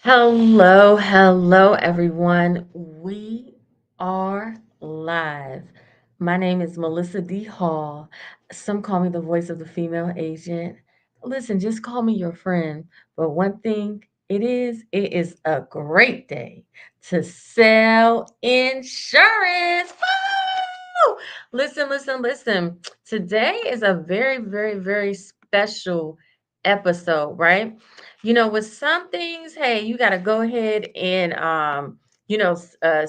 Hello, everyone. We are live. My name is Melissa D. Hall. Some call me the voice of the female agent. Listen, just call me your friend. But one thing it is a great day to sell insurance. Woo! Listen. Today is a very special episode, right? With some things, hey, you got to go ahead and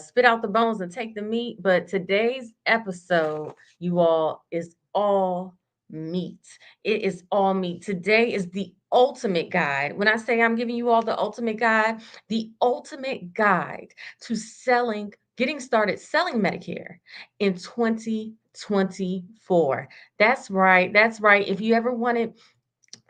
spit out the bones and take the meat. But today's episode, you all, is all meat. It is all meat. Today is the ultimate guide. When I say I'm giving you all the ultimate guide to getting started selling Medicare in 2024. That's right. That's right. If you ever wanted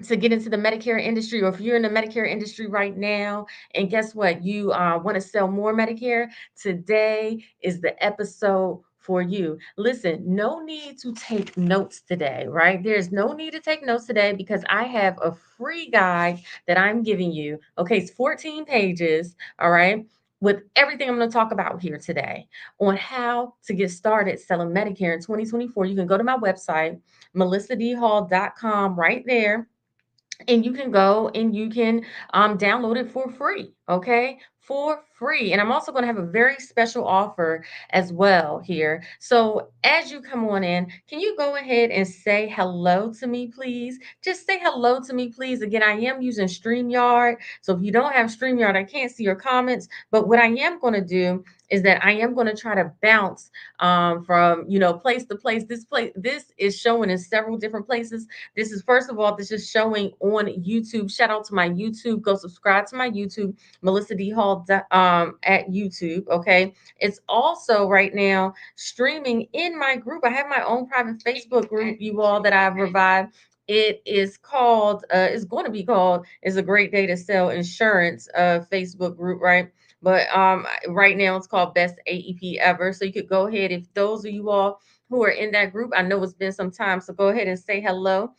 to get into the Medicare industry, or if you're in the Medicare industry right now, and guess what, you want to sell more Medicare, today is the episode for you. Listen, no need to take notes today, right? There's no need to take notes today because I have a free guide that I'm giving you. Okay, it's 14 pages, all right, with everything I'm going to talk about here today on how to get started selling Medicare in 2024. You can go to my website, melissadhall.com, right there, and you can go and you can download it for free. Okay, for free. And I'm also going to have a very special offer as well here. So as you come on in, can you go ahead and say hello to me, please? Just say hello to me, please. Again, I am using StreamYard, so if you don't have StreamYard, I can't see your comments. But what I am going to do is that I am going to try to bounce from place to place. This is showing in several different places. This is showing on YouTube. Shout out to my YouTube. Go subscribe to my YouTube, Melissa D. Hall at YouTube. Okay. It's also right now streaming in my group. I have my own private Facebook group, you all, that I've revived. It is called, it's going to be called, It's a Great Day to Sell Insurance Facebook group, right? But right now it's called Best AEP Ever. So you could go ahead, if those of you all who are in that group, I know it's been some time, so go ahead and say hello.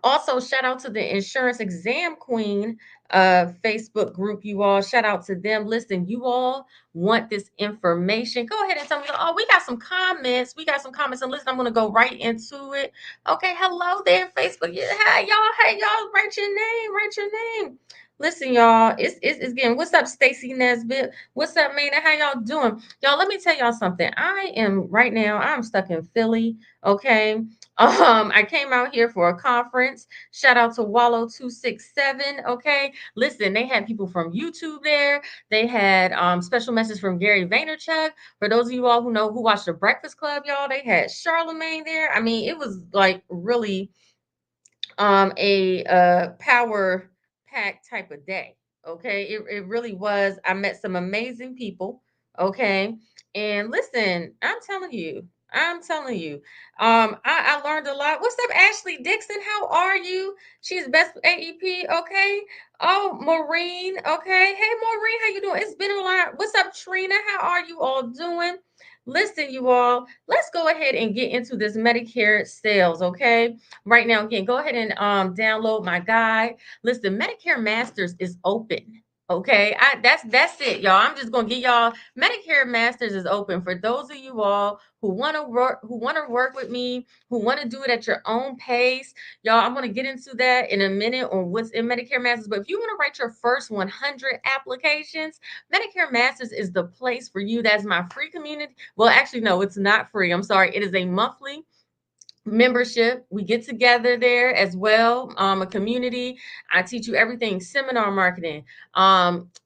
Also, shout out to the Insurance Exam Queen Facebook group, you all. Shout out to them. Listen, you all want this information. Go ahead and tell me, oh, we got some comments. We got some comments. And listen, I'm going to go right into it. Okay, hello there, Facebook. Yeah, hey, y'all, write your name. Write your name. Listen, y'all, it's getting, what's up, Stacy Nesbitt? What's up, man? How y'all doing? Y'all, let me tell y'all something. I'm stuck in Philly. Okay. I came out here for a conference. Shout out to Wallow 267. Okay. Listen, they had people from YouTube there. They had special message from Gary Vaynerchuk. For those of you all who watched the Breakfast Club, y'all, they had Charlemagne there. I mean, it was like really a power pack type of day. Okay. It really was. I met some amazing people. Okay. And listen, I'm telling you, I learned a lot. What's up, Ashley Dixon? How are you? She's best AEP. Okay. Oh, Maureen. Okay. Hey, Maureen, how you doing? It's been a lot. What's up, Trina? How are you all doing? Listen, you all, let's go ahead and get into this Medicare sales. Okay. Right now, again, go ahead and download my guide. Listen, Medicare Masters is open. Okay, that's it, y'all. I'm just gonna get y'all. Medicare Masters is open for those of you all who want to work with me, who want to do it at your own pace. Y'all, I'm gonna get into that in a minute on what's in Medicare Masters. But if you want to write your first 100 applications, Medicare Masters is the place for you. That's my free community. Well, actually, no, it's not free. I'm sorry. It is a monthly membership. We get together there as well, a community. I teach you everything: seminar marketing,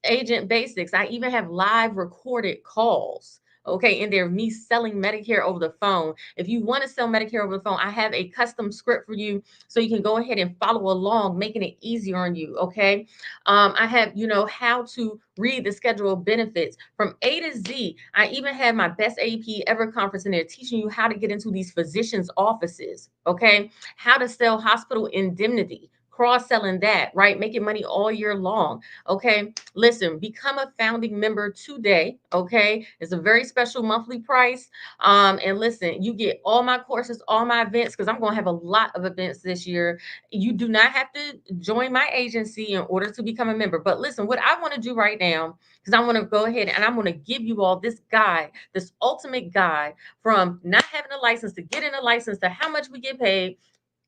agent basics. I even have live recorded calls, okay, in there, me selling Medicare over the phone. If you want to sell Medicare over the phone, I have a custom script for you, so you can go ahead and follow along, making it easier on you. Okay. I have, how to read the schedule of benefits from A to Z. I even have my Best AP Ever conference in there, teaching you how to get into these physicians' offices, okay? How to sell hospital indemnity cross-selling that, right? Making money all year long. Okay. Listen, become a founding member today. Okay. It's a very special monthly price. And listen, you get all my courses, all my events, because I'm going to have a lot of events this year. You do not have to join my agency in order to become a member. But listen, what I want to do right now, because I want to go ahead and I'm going to give you all this guide, this ultimate guide from not having a license to getting a license to how much we get paid,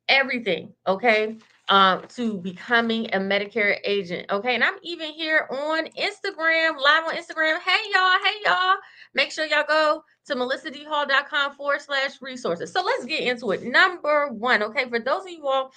everything, okay, to becoming a Medicare agent, okay. And I'm even here on Instagram, live on Instagram. Hey y'all, make sure y'all go to melissadhall.com/resources. So let's get into it. Number one, okay, for those of you all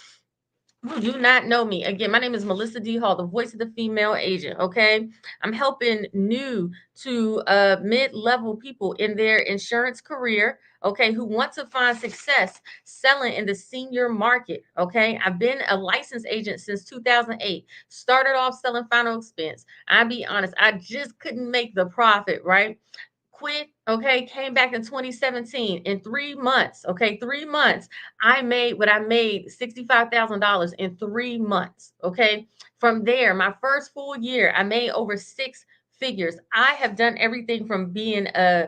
who do not know me, again, my name is Melissa D. Hall, the voice of the female agent. Okay. I'm helping new to mid-level people in their insurance career, okay, who want to find success selling in the senior market. Okay. I've been a licensed agent since 2008. Started off selling final expense. I'll be honest, I just couldn't make the profit, right? Quit, okay, came back in 2017. In 3 months, okay, 3 months, I made what I made, $65,000 in 3 months, okay. From there, my first full year, I made over six figures. I have done everything from being a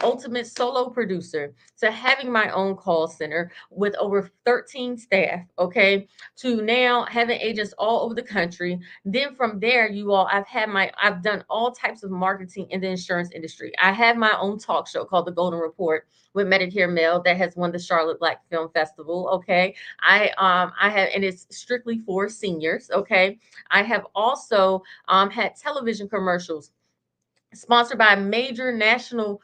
ultimate solo producer to having my own call center with over 13 staff, okay, to now having agents all over the country. Then from there, you all, I've done all types of marketing in the insurance industry. I have my own talk show called The Golden Report with Medicare Male that has won the Charlotte Black Film Festival. Okay. I have, and it's strictly for seniors. Okay. I have also had television commercials sponsored by a major national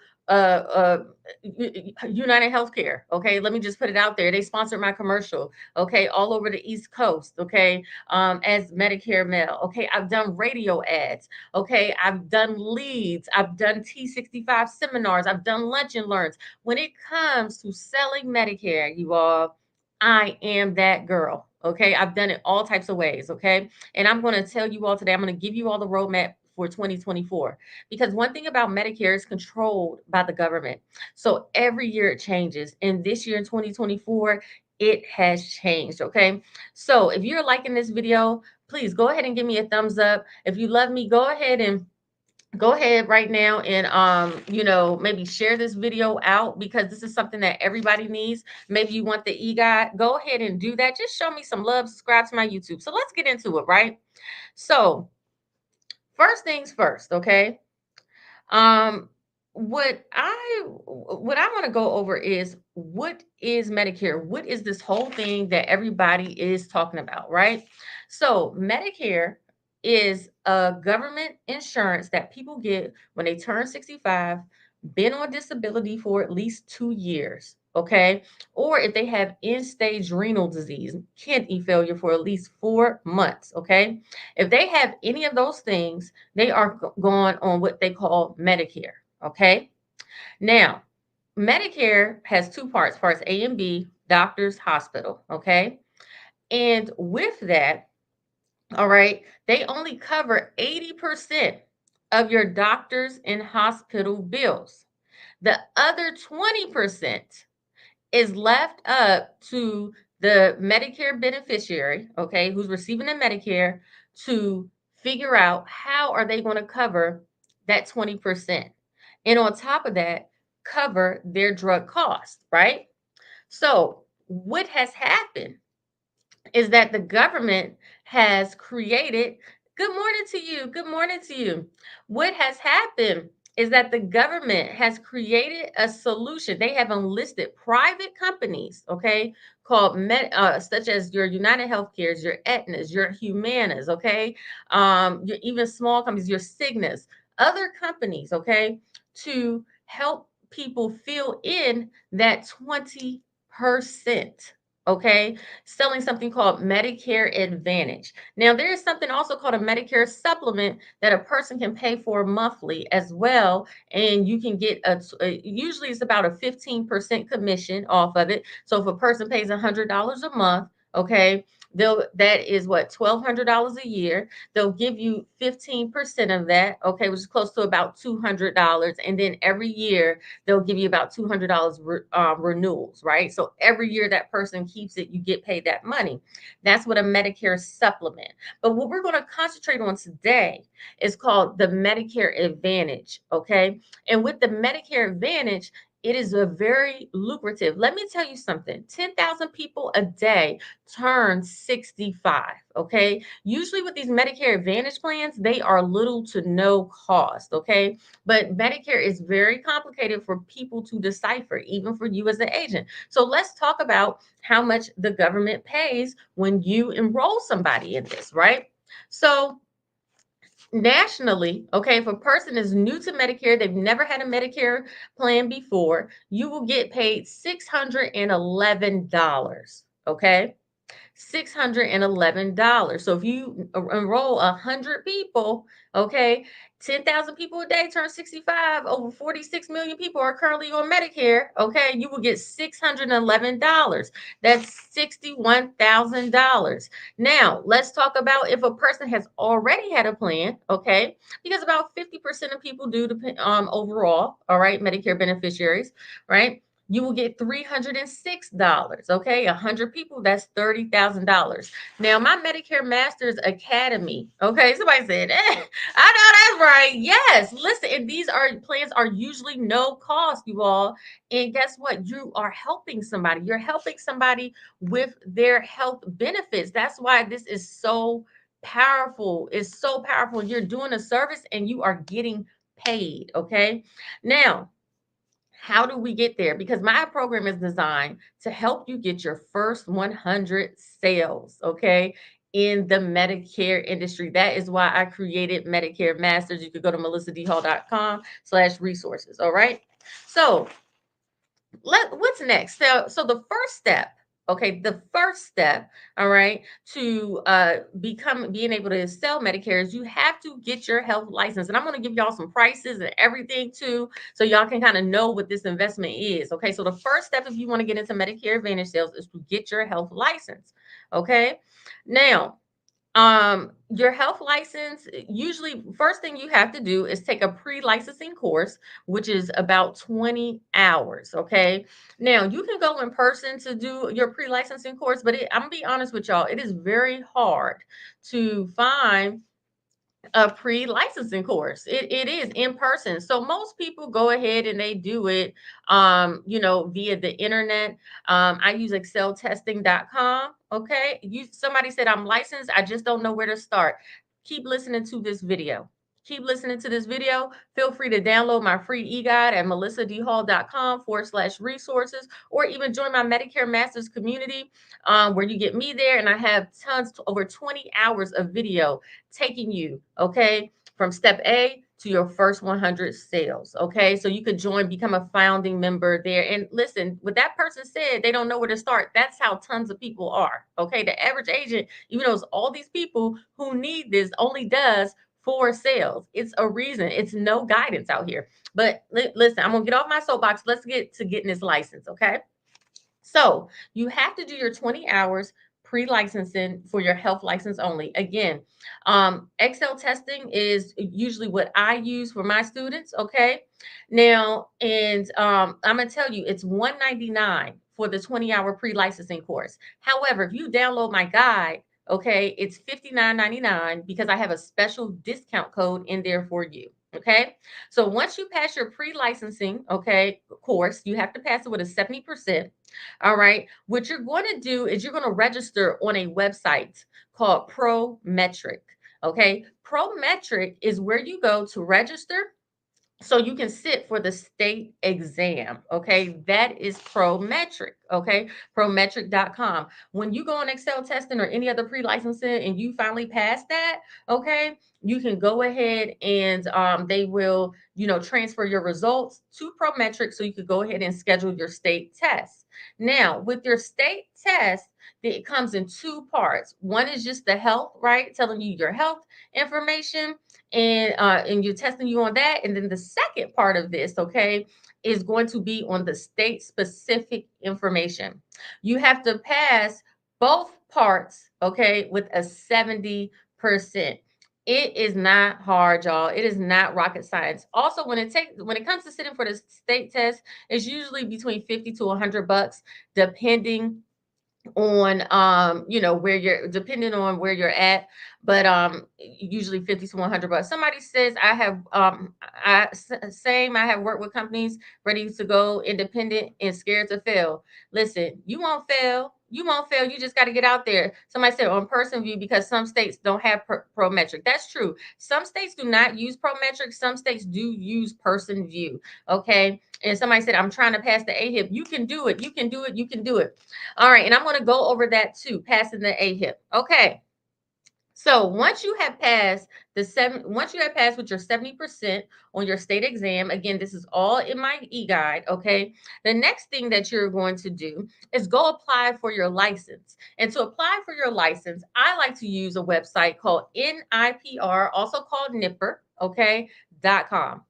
United Healthcare. Okay, let me just put it out there. They sponsored my commercial. Okay, all over the East Coast. Okay, as Medicare Male. Okay, I've done radio ads. Okay, I've done leads. I've done T65 seminars. I've done lunch and learns. When it comes to selling Medicare, you all, I am that girl. Okay, I've done it all types of ways. Okay, and I'm going to tell you all today. I'm going to give you all the roadmap for 2024, because one thing about Medicare is controlled by the government. So every year it changes. And this year in 2024, it has changed. Okay. So if you're liking this video, please go ahead and give me a thumbs up. If you love me, go ahead right now and maybe share this video out, because this is something that everybody needs. Maybe you want the e-guide, go ahead and do that. Just show me some love, subscribe to my YouTube. So let's get into it, right? So first things first, okay. Um, what I want to go over is, what is Medicare? What is this whole thing that everybody is talking about, right? So Medicare is a government insurance that people get when they turn 65, been on disability for at least 2 years, okay? Or if they have end-stage renal disease, kidney failure for at least 4 months, okay? If they have any of those things, they are going on what they call Medicare. Okay. Now, Medicare has two parts, parts A and B, doctors, hospital. Okay. And with that, all right, they only cover 80% of your doctors and hospital bills. The other 20% is left up to the Medicare beneficiary, okay, who's receiving the Medicare, to figure out how are they going to cover that 20%. And on top of that, cover their drug costs, right? So what has happened is that the government has created, good morning to you, good morning to you. What has happened is that the government has created a solution. They have enlisted private companies, okay, called such as your United Healthcares, your Aetnas, your Humanas, okay, your even small companies, your Cignas, other companies, okay, to help people fill in that 20%, okay, selling something called Medicare Advantage. Now, there is something also called a Medicare supplement that a person can pay for monthly as well. And you can get usually it's about a 15% commission off of it. So if a person pays $100 a month, okay, that is what, $1,200 a year. They'll give you 15% of that, okay, which is close to about $200. And then every year they'll give you about $200 renewals, right? So every year that person keeps it, you get paid that money. That's what a Medicare supplement. But what we're going to concentrate on today is called the Medicare Advantage, okay? And with the Medicare Advantage, it is a very lucrative. Let me tell you something. 10,000 people a day turn 65, okay? Usually with these Medicare Advantage plans, they are little to no cost, okay? But Medicare is very complicated for people to decipher, even for you as an agent. So let's talk about how much the government pays when you enroll somebody in this, right? So nationally, okay, if a person is new to Medicare, they've never had a Medicare plan before, you will get paid $611, okay? $611. So if you enroll 100 people, okay, 10,000 people a day turn 65, over 46 million people are currently on Medicare, okay, you will get $611. That's $61,000. Now, let's talk about if a person has already had a plan, okay, because about 50% of people do depend overall, all right, Medicare beneficiaries, right? You will get $306. Okay, 100 people, that's $30,000. Now, my Medicare Masters Academy. Okay, somebody said, I know that's right. Yes, listen, and these are plans are usually no cost, you all. And guess what? You are helping somebody. You're helping somebody with their health benefits. That's why this is so powerful. It's so powerful. You're doing a service and you are getting paid. Okay, now how do we get there? Because my program is designed to help you get your first 100 sales, okay, in the Medicare industry. That is why I created Medicare Masters. You could go to melissadhall.com/resources. All right. So what's next? So the first step, okay, the first step, all right, to being able to sell Medicare is you have to get your health license. And I'm going to give y'all some prices and everything too, so y'all can kind of know what this investment is. Okay, so the first step if you want to get into Medicare Advantage sales is to get your health license. Okay, now your health license, usually first thing you have to do is take a pre-licensing course, which is about 20 hours. Okay, now you can go in person to do your pre-licensing course, but I'm gonna be honest with y'all, it is very hard to find a pre-licensing course. It is in person. So most people go ahead and they do it via the internet. I use exceltesting.com. Okay. Somebody said I'm licensed. I just don't know where to start. Keep listening to this video. Keep listening to this video. Feel free to download my free e-guide at melissadhall.com/resources, or even join my Medicare Masters community, where you get me there. And I have over 20 hours of video taking you, okay, from step A to your first 100 sales. Okay, so you could join, become a founding member there. And listen, what that person said, they don't know where to start. That's how tons of people are. Okay, the average agent, even though it's all these people who need this, only does 4 sales. It's a reason. It's no guidance out here. But listen, I'm gonna get off my soapbox. Let's get to getting this license. Okay. So you have to do your 20 hours pre-licensing for your health license only. Again, Excel testing is usually what I use for my students. Okay. Now, and I'm gonna tell you, it's $199 for the 20-hour pre-licensing course. However, if you download my guide, okay, it's $59.99 because I have a special discount code in there for you. Okay. So once you pass your pre-licensing, okay, course, you have to pass it with a 70%. All right. What you're going to do is you're going to register on a website called Prometric. Okay. Prometric is where you go to register so you can sit for the state exam. Okay, that is Prometric. Okay, prometric.com. When you go on Excel testing or any other pre-licensing and you finally pass that, okay, you can go ahead and they will, transfer your results to Prometric so you could go ahead and schedule your state test. Now, with your state test, it comes in 2 parts. One is just the health, right? Telling you your health information, and you're testing you on that. And then the second part of this, okay, is going to be on the state specific information. You have to pass both parts, okay, with a 70%. It is not hard, y'all. It is not rocket science. Also, when it comes to sitting for the state test, it's usually between 50 to 100 bucks, depending on where you're depending on where you're at, but usually 50 to 100 bucks. Somebody says I have same, I have worked with companies ready to go independent and scared to fail. Listen, you won't fail, you just got to get out there. Somebody said on person view, because some states don't have prometric. That's true. Some states do not use prometric, some states do use person view. Okay, and somebody said I'm trying to pass the AHIP. You can do it, you can do it, you can do it. All right, and I'm going to go over that too, passing the AHIP. Okay. So once you have passed with your 70% on your state exam, again, this is all in my e-guide, okay? The next thing that you're going to do is go apply for your license. And to apply for your license, I like to use a website called NIPR, also called NIPR, okay, .com.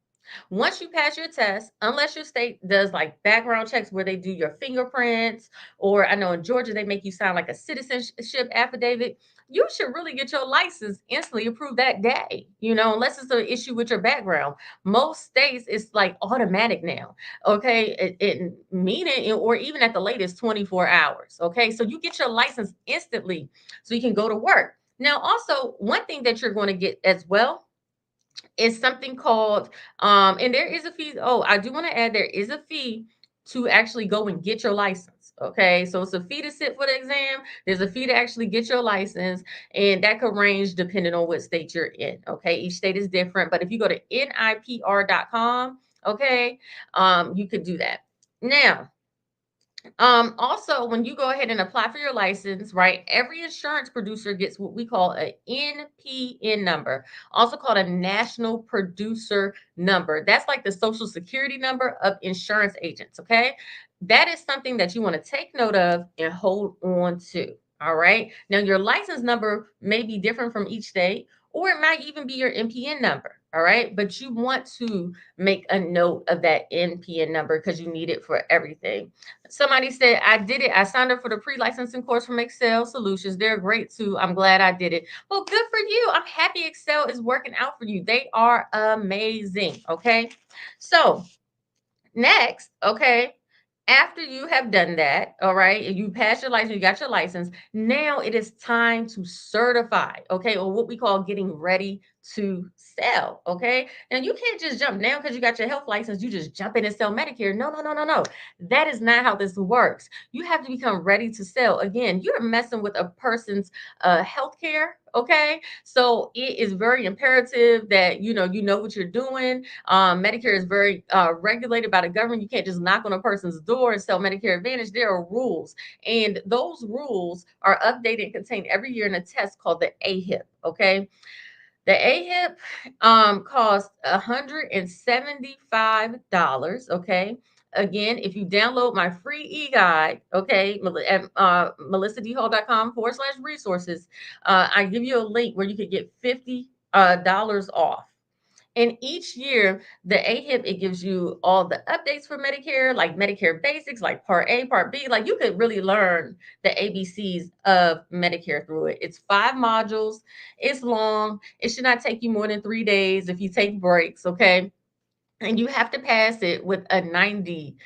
Once you pass your test, unless your state does like background checks where they do your fingerprints, or I know in Georgia they make you sign like a citizenship affidavit, you should really get your license instantly approved that day, unless it's an issue with your background. Most states it's like automatic now, okay? It meaning, or even at the latest 24 hours, okay? So you get your license instantly so you can go to work. Now, also, one thing that you're going to get as well is something called and there is a fee. Oh, I do want to add, there is a fee to actually go and get your license. Okay, so it's a fee to sit for the exam, there's a fee to actually get your license, and that could range depending on what state you're in. Okay, each state is different, but if you go to nipr.com, okay, you could do that. Now, also, when you go ahead and apply for your license, right, every insurance producer gets what we call a NPN number, also called a national producer number. That's like the social security number of insurance agents, okay? That is something that you want to take note of and hold on to. All right. Now, your license number may be different from each state, or it might even be your NPN number. All right. But you want to make a note of that NPN number because you need it for everything. Somebody said, I did it. I signed up for the pre-licensing course from Excel Solutions. They're great too. I'm glad I did it. Well, good for you. I'm happy Excel is working out for you. They are amazing. Okay. So next, okay, after you have done that, all right, and you passed your license, you got your license, now it is time to certify, okay, or what we call getting ready to sell, okay? Now you can't just jump now because you got your health license, you just jump in and sell Medicare. No, no, no, no, no. That is not how this works. You have to become ready to sell. Again, you're messing with a person's health care, okay? So it is very imperative that you know what you're doing. Medicare is very regulated by the government. You can't just knock on a person's door and sell Medicare Advantage. There are rules, and those rules are updated and contained every year in a test called the AHIP. Okay, the AHIP costs $175. Okay. Again, if you download my free e-guide, okay, at melissadhall.com/resources, I give you a link where you could get $50 off. And each year, the AHIP, it gives you all the updates for Medicare, like Medicare basics, like Part A, Part B. Like you could really learn the ABCs of Medicare through it. It's 5 modules. It's long. It should not take you more than 3 days if you take breaks, okay? And you have to pass it with a 90%.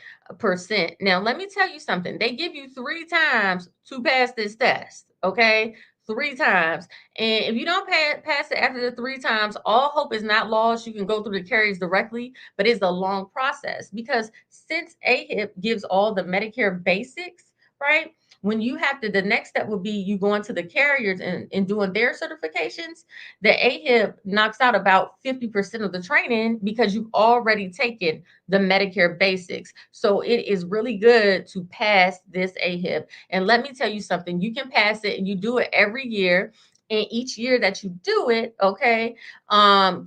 Now, let me tell you something. They give you 3 times to pass this test, okay? 3 times. And if you don't pass it after the 3 times, all hope is not lost. You can go through the carriers directly, but it's a long process because since AHIP gives all the Medicare basics, right? When you have to, the next step would be you going to the carriers and doing their certifications. The AHIP knocks out about 50% of the training because you've already taken the Medicare basics. So it is really good to pass this AHIP. And let me tell you something, you can pass it and you do it every year. And each year that you do it, okay,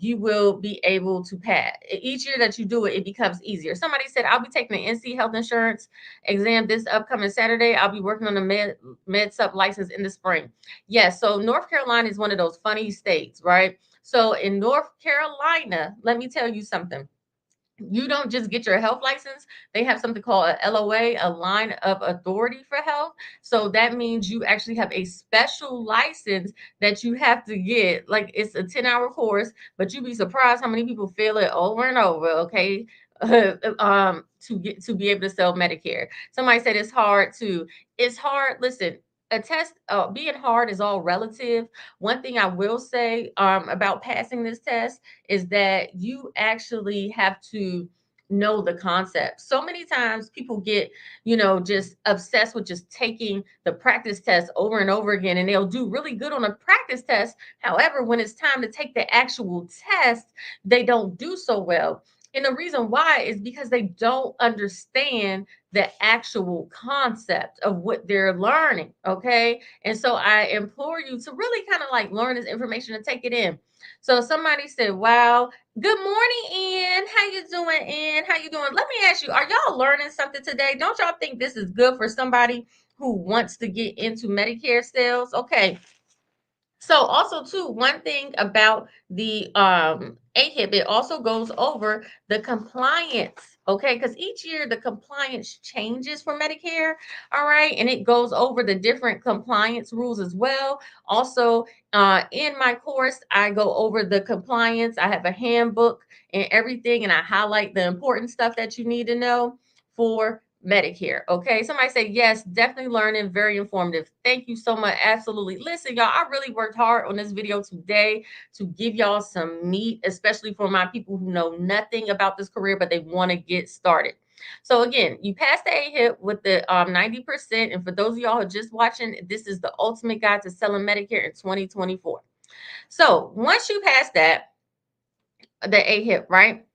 you will be able to pass. Each year that you do it, it becomes easier. Somebody said, I'll be taking the NC health insurance exam this upcoming Saturday. I'll be working on the med sub license in the spring. Yes, so North Carolina is one of those funny states, right? So in North Carolina, let me tell you something. You don't just get your health license. They have something called a LOA, a line of authority for health. So that means you actually have a special license that you have to get. Like, it's a 10-hour course, but you'd be surprised how many people fail it over and over, okay? To get to be able to sell Medicare. Somebody said it's hard to, it's hard. Listen, a test being hard is all relative. One thing I will say about passing this test is that you actually have to know the concept. So many times people get, just obsessed with just taking the practice test over and over again, and they'll do really good on a practice test. However, when it's time to take the actual test, they don't do so well. And the reason why is because they don't understand the actual concept of what they're learning. Okay. And so I implore you to really kind of like learn this information and take it in. So somebody said, "Wow, good morning, Ian. How you doing, Ian? How you doing? Let me ask you, are y'all learning something today? Don't y'all think this is good for somebody who wants to get into Medicare sales?" Okay. So also too, one thing about the AHIP, it also goes over the compliance, okay? Because each year the compliance changes for Medicare, all right, and it goes over the different compliance rules as well. Also, in my course, I go over the compliance. I have a handbook and everything, and I highlight the important stuff that you need to know for Medicare. Okay. Somebody say, yes, definitely learning, very informative. Thank you so much. Absolutely. Listen, y'all, I really worked hard on this video today to give y'all some meat, especially for my people who know nothing about this career, but they want to get started. So again, you passed the AHIP with the 90%. And for those of y'all who are just watching, this is the ultimate guide to selling Medicare in 2024. So once you pass that, the AHIP, right?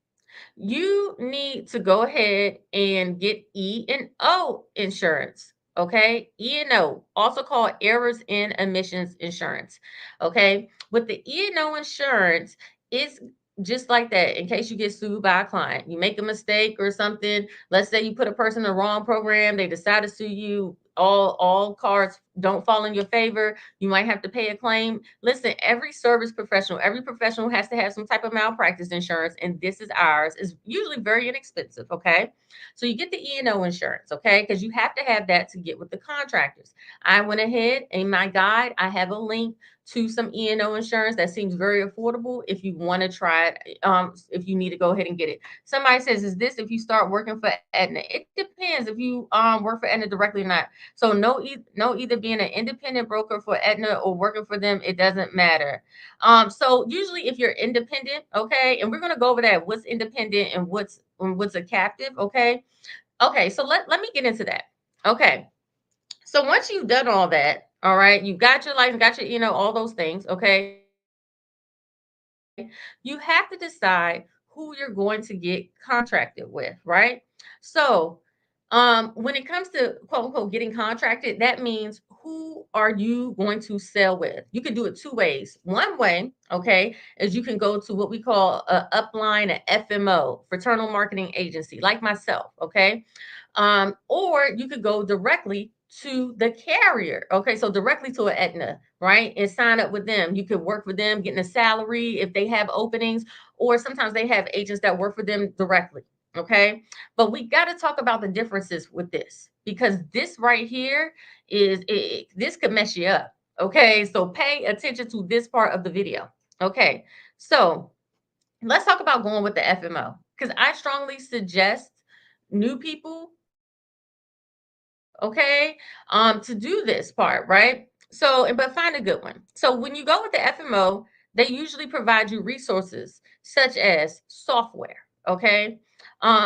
You need to go ahead and get E&O insurance. Okay. E&O, also called errors in emissions insurance. Okay. With the E&O insurance, it's just like that. In case you get sued by a client, you make a mistake or something. Let's say you put a person in the wrong program, they decide to sue you. All cards don't fall in your favor. You might have to pay a claim. Listen, every service professional, every professional has to have some type of malpractice insurance, and this is ours. It's usually very inexpensive, okay? So you get the E&O insurance, okay? Because you have to have that to get with the contractors. I went ahead in my guide, I have a link to some E&O insurance that seems very affordable if you want to try it, if you need to go ahead and get it. Somebody says, is this if you start working for Aetna? It depends if you work for Aetna directly or not. So no, either being an independent broker for Aetna or working for them, it doesn't matter. So usually if you're independent, okay, and we're gonna go over that, what's independent and what's a captive, okay. Okay, so let me get into that. Okay. So once you've done all that, all right, you've got your license, got your, all those things, okay. You have to decide who you're going to get contracted with, right? So when it comes to quote unquote getting contracted, that means who are you going to sell with? You can do it two ways. One way, okay, is you can go to what we call a upline, a FMO, fraternal marketing agency, like myself, okay? Or you could go directly to the carrier. Okay, so directly to an Aetna, right? And sign up with them. You could work for them, getting a salary if they have openings, or sometimes they have agents that work for them directly. Okay, but we got to talk about the differences with this because this right here this could mess you up. Okay, so pay attention to this part of the video. Okay, so let's talk about going with the FMO because I strongly suggest new people, okay, to do this part, right? So, but find a good one. So when you go with the FMO, they usually provide you resources such as software, okay?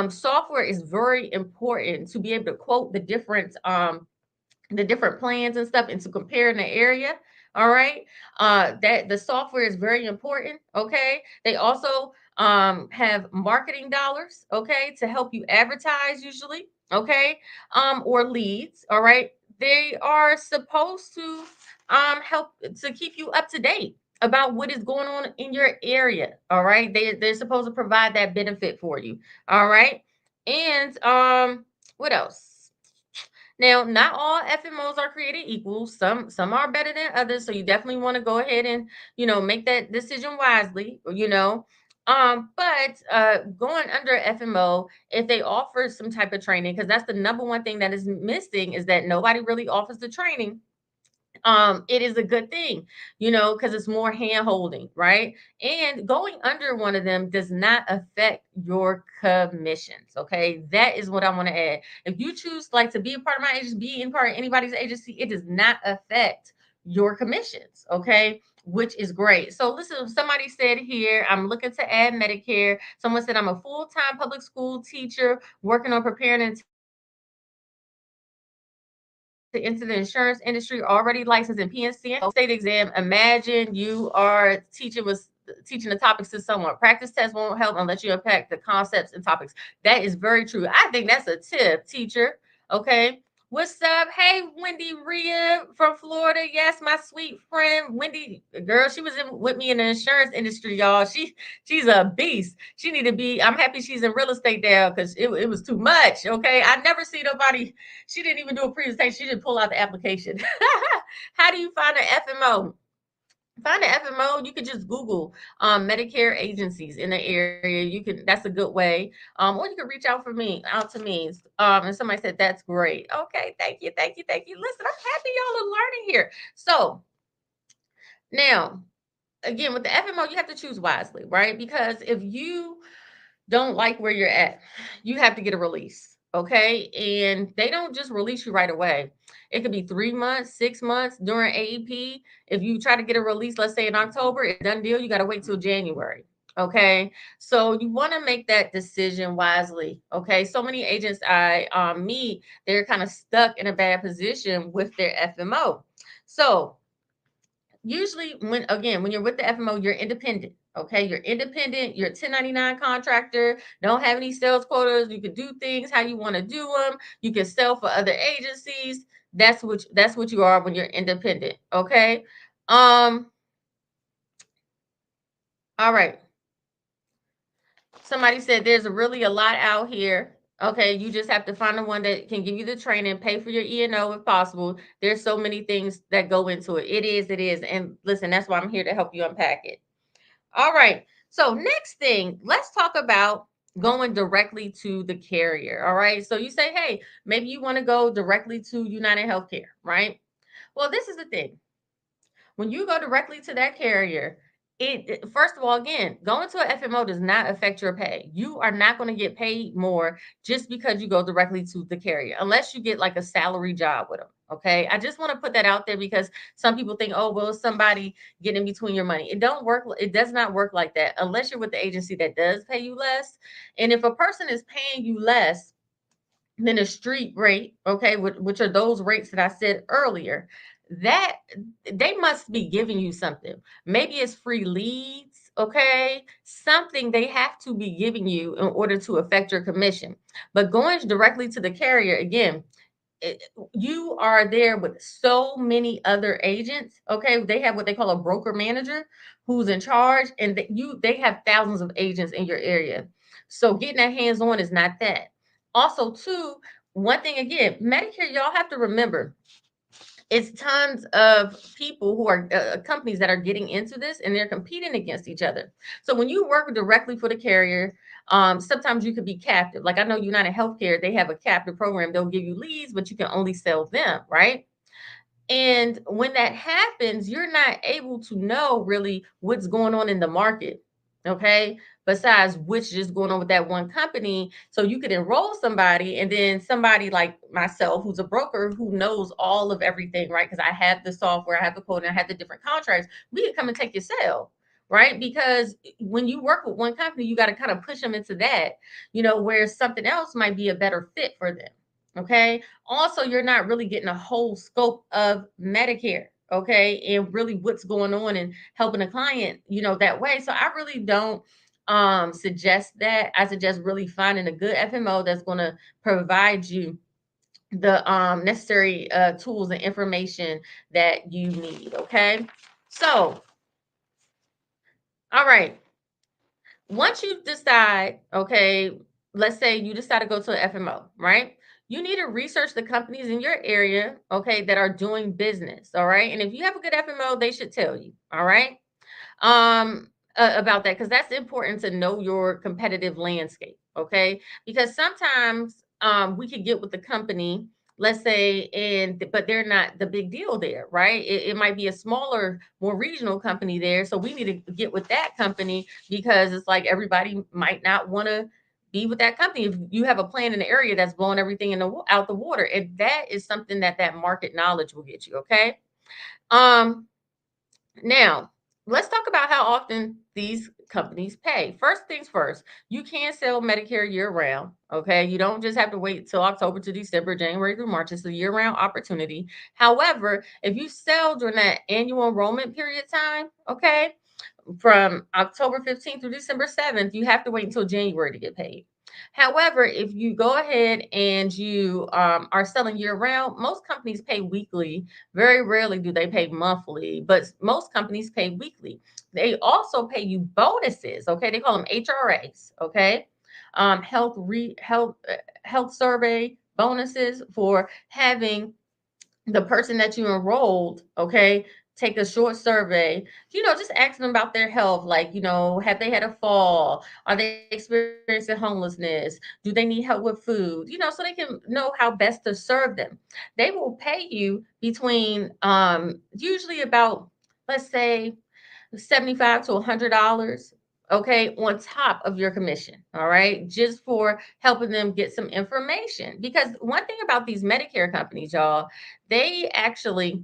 Software is very important to be able to quote the different plans and stuff and to compare in the area. All right. That the software is very important. Okay. They also have marketing dollars, okay, to help you advertise usually, okay, or leads. All right. They are supposed to help to keep you up to date about what is going on in your area. All right. They're supposed to provide that benefit for you. All right. And what else? Now, not all FMOs are created equal. Some are better than others. So you definitely want to go ahead and, make that decision wisely, But going under FMO, if they offer some type of training, because that's the number one thing that is missing, is that nobody really offers the training. It is a good thing, because it's more hand holding, right? And going under one of them does not affect your commissions. Okay, that is what I want to add. If you choose like to be a part of my agency, be in part of anybody's agency, it does not affect your commissions. Okay, which is great. So listen, somebody said here, I'm looking to add Medicare. Someone said I'm a full-time public school teacher working on preparing and into the insurance industry, already licensed in PNC and state exam. Imagine you are teaching the topics to someone. Practice tests won't help unless you unpack the concepts and topics. That is very true. I think that's a tip, teacher. Okay. What's up? Hey, Wendy Rhea from Florida. Yes, my sweet friend Wendy, girl, she was with me in the insurance industry, y'all. She's a beast. She need to be. I'm happy she's in real estate now because it was too much. Okay, I never see nobody. She didn't even do a presentation. She didn't pull out the application. How do you find an FMO? Find an FMO. You could just Google Medicare agencies in the area. You can. That's a good way. Or you could reach out to me. And somebody said that's great. Okay, thank you, thank you, thank you. Listen, I'm happy y'all are learning here. So now, again, with the FMO, you have to choose wisely, right? Because if you don't like where you're at, you have to get a release. Okay. And they don't just release you right away. It could be 3 months, 6 months during AEP. If you try to get a release, let's say in October, it's done deal, you got to wait till January. Okay. So you want to make that decision wisely. Okay. So many agents I meet, they're kind of stuck in a bad position with their FMO. So usually when you're with the FMO, you're independent. Okay, you're independent, you're a 1099 contractor, don't have any sales quotas, you can do things how you want to do them, you can sell for other agencies. That's what you are when you're independent. Okay. Um, all right. Somebody said there's really a lot out here. Okay, you just have to find the one that can give you the training, pay for your E&O if possible. There's so many things that go into it. It is. And listen, that's why I'm here to help you unpack it. All right. So next thing, let's talk about going directly to the carrier. All right. So you say, hey, maybe you want to go directly to United Healthcare, right? Well, this is the thing. When you go directly to that carrier, first of all, again, going to an FMO does not affect your pay. You are not going to get paid more just because you go directly to the carrier, unless you get like a salary job with them. Okay. I just want to put that out there because some people think, oh, well, somebody getting in between your money. It does not work like that unless you're with the agency that does pay you less. And if a person is paying you less than a street rate, okay, which are those rates that I said earlier, that they must be giving you something. Maybe it's free leads, okay? Something they have to be giving you in order to affect your commission. But going directly to the carrier, again, it, you are there with so many other agents. Okay, they have what they call a broker manager who's in charge, and they have thousands of agents in your area. So getting that hands on is not that. Also, too, one thing again, Medicare, y'all have to remember it's tons of people who are companies that are getting into this and they're competing against each other. So when you work directly for the carrier, sometimes you could be captive. Like I know United Healthcare, they have a captive program. They'll give you leads, but you can only sell them, right? And when that happens, you're not able to know really what's going on in the market. Okay. Besides which is going on with that one company. So you could enroll somebody and then somebody like myself, who's a broker who knows all of everything, right? Because I have the software, I have the code, and I have the different contracts. We could come and take your sale, right? Because when you work with one company, you got to kind of push them into that, where something else might be a better fit for them. Okay. Also, you're not really getting a whole scope of Medicare, okay, and really what's going on and helping a client, that way. So I really don't suggest that. I suggest really finding a good FMO that's going to provide you the necessary tools and information that you need. Okay. So, all right. Once you decide, okay, let's say you decide to go to an FMO, right? You need to research the companies in your area, okay, that are doing business, all right? And if you have a good FMO, they should tell you, all right? Um, about that, because that's important to know your competitive landscape. Okay, because sometimes we could get with the company, let's say, and but they're not the big deal there, right? It might be a smaller, more regional company there, so we need to get with that company because it's like everybody might not want to be with that company if you have a plan in the area that's blowing everything out the water, and that is something that market knowledge will get you. Okay. um Now, let's talk about how often these companies pay. First things first, you can sell Medicare year round. Okay. You don't just have to wait till October to December, January through March. It's a year round opportunity. However, if you sell during that annual enrollment period time, okay, from October 15th through December 7th, you have to wait until January to get paid. However, if you go ahead and you are selling year round, most companies pay weekly. Very rarely do they pay monthly, but most companies pay weekly. They also pay you bonuses. Okay, they call them HRAs. Okay, health survey bonuses for having the person that you enrolled, okay, take a short survey, just asking them about their health, like, have they had a fall? Are they experiencing homelessness? Do they need help with food? So they can know how best to serve them. They will pay you between usually about, let's say, 75 to $100, okay, on top of your commission, all right, just for helping them get some information. Because one thing about these Medicare companies, y'all, they actually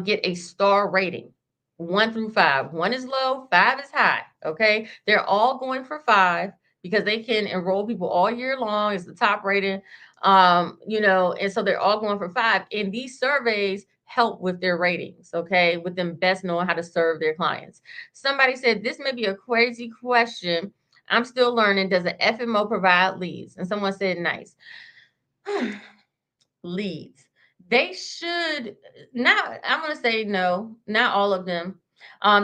get a star rating, 1 through 5. One is low, 5 is high. Okay. They're all going for 5 because they can enroll people all year long. It's the top rating. And so they're all going for 5. And these surveys help with their ratings, okay, with them best knowing how to serve their clients. Somebody said this may be a crazy question. I'm still learning. Does an FMO provide leads? And someone said nice. Leads. They should not. I'm going to say no, not all of them.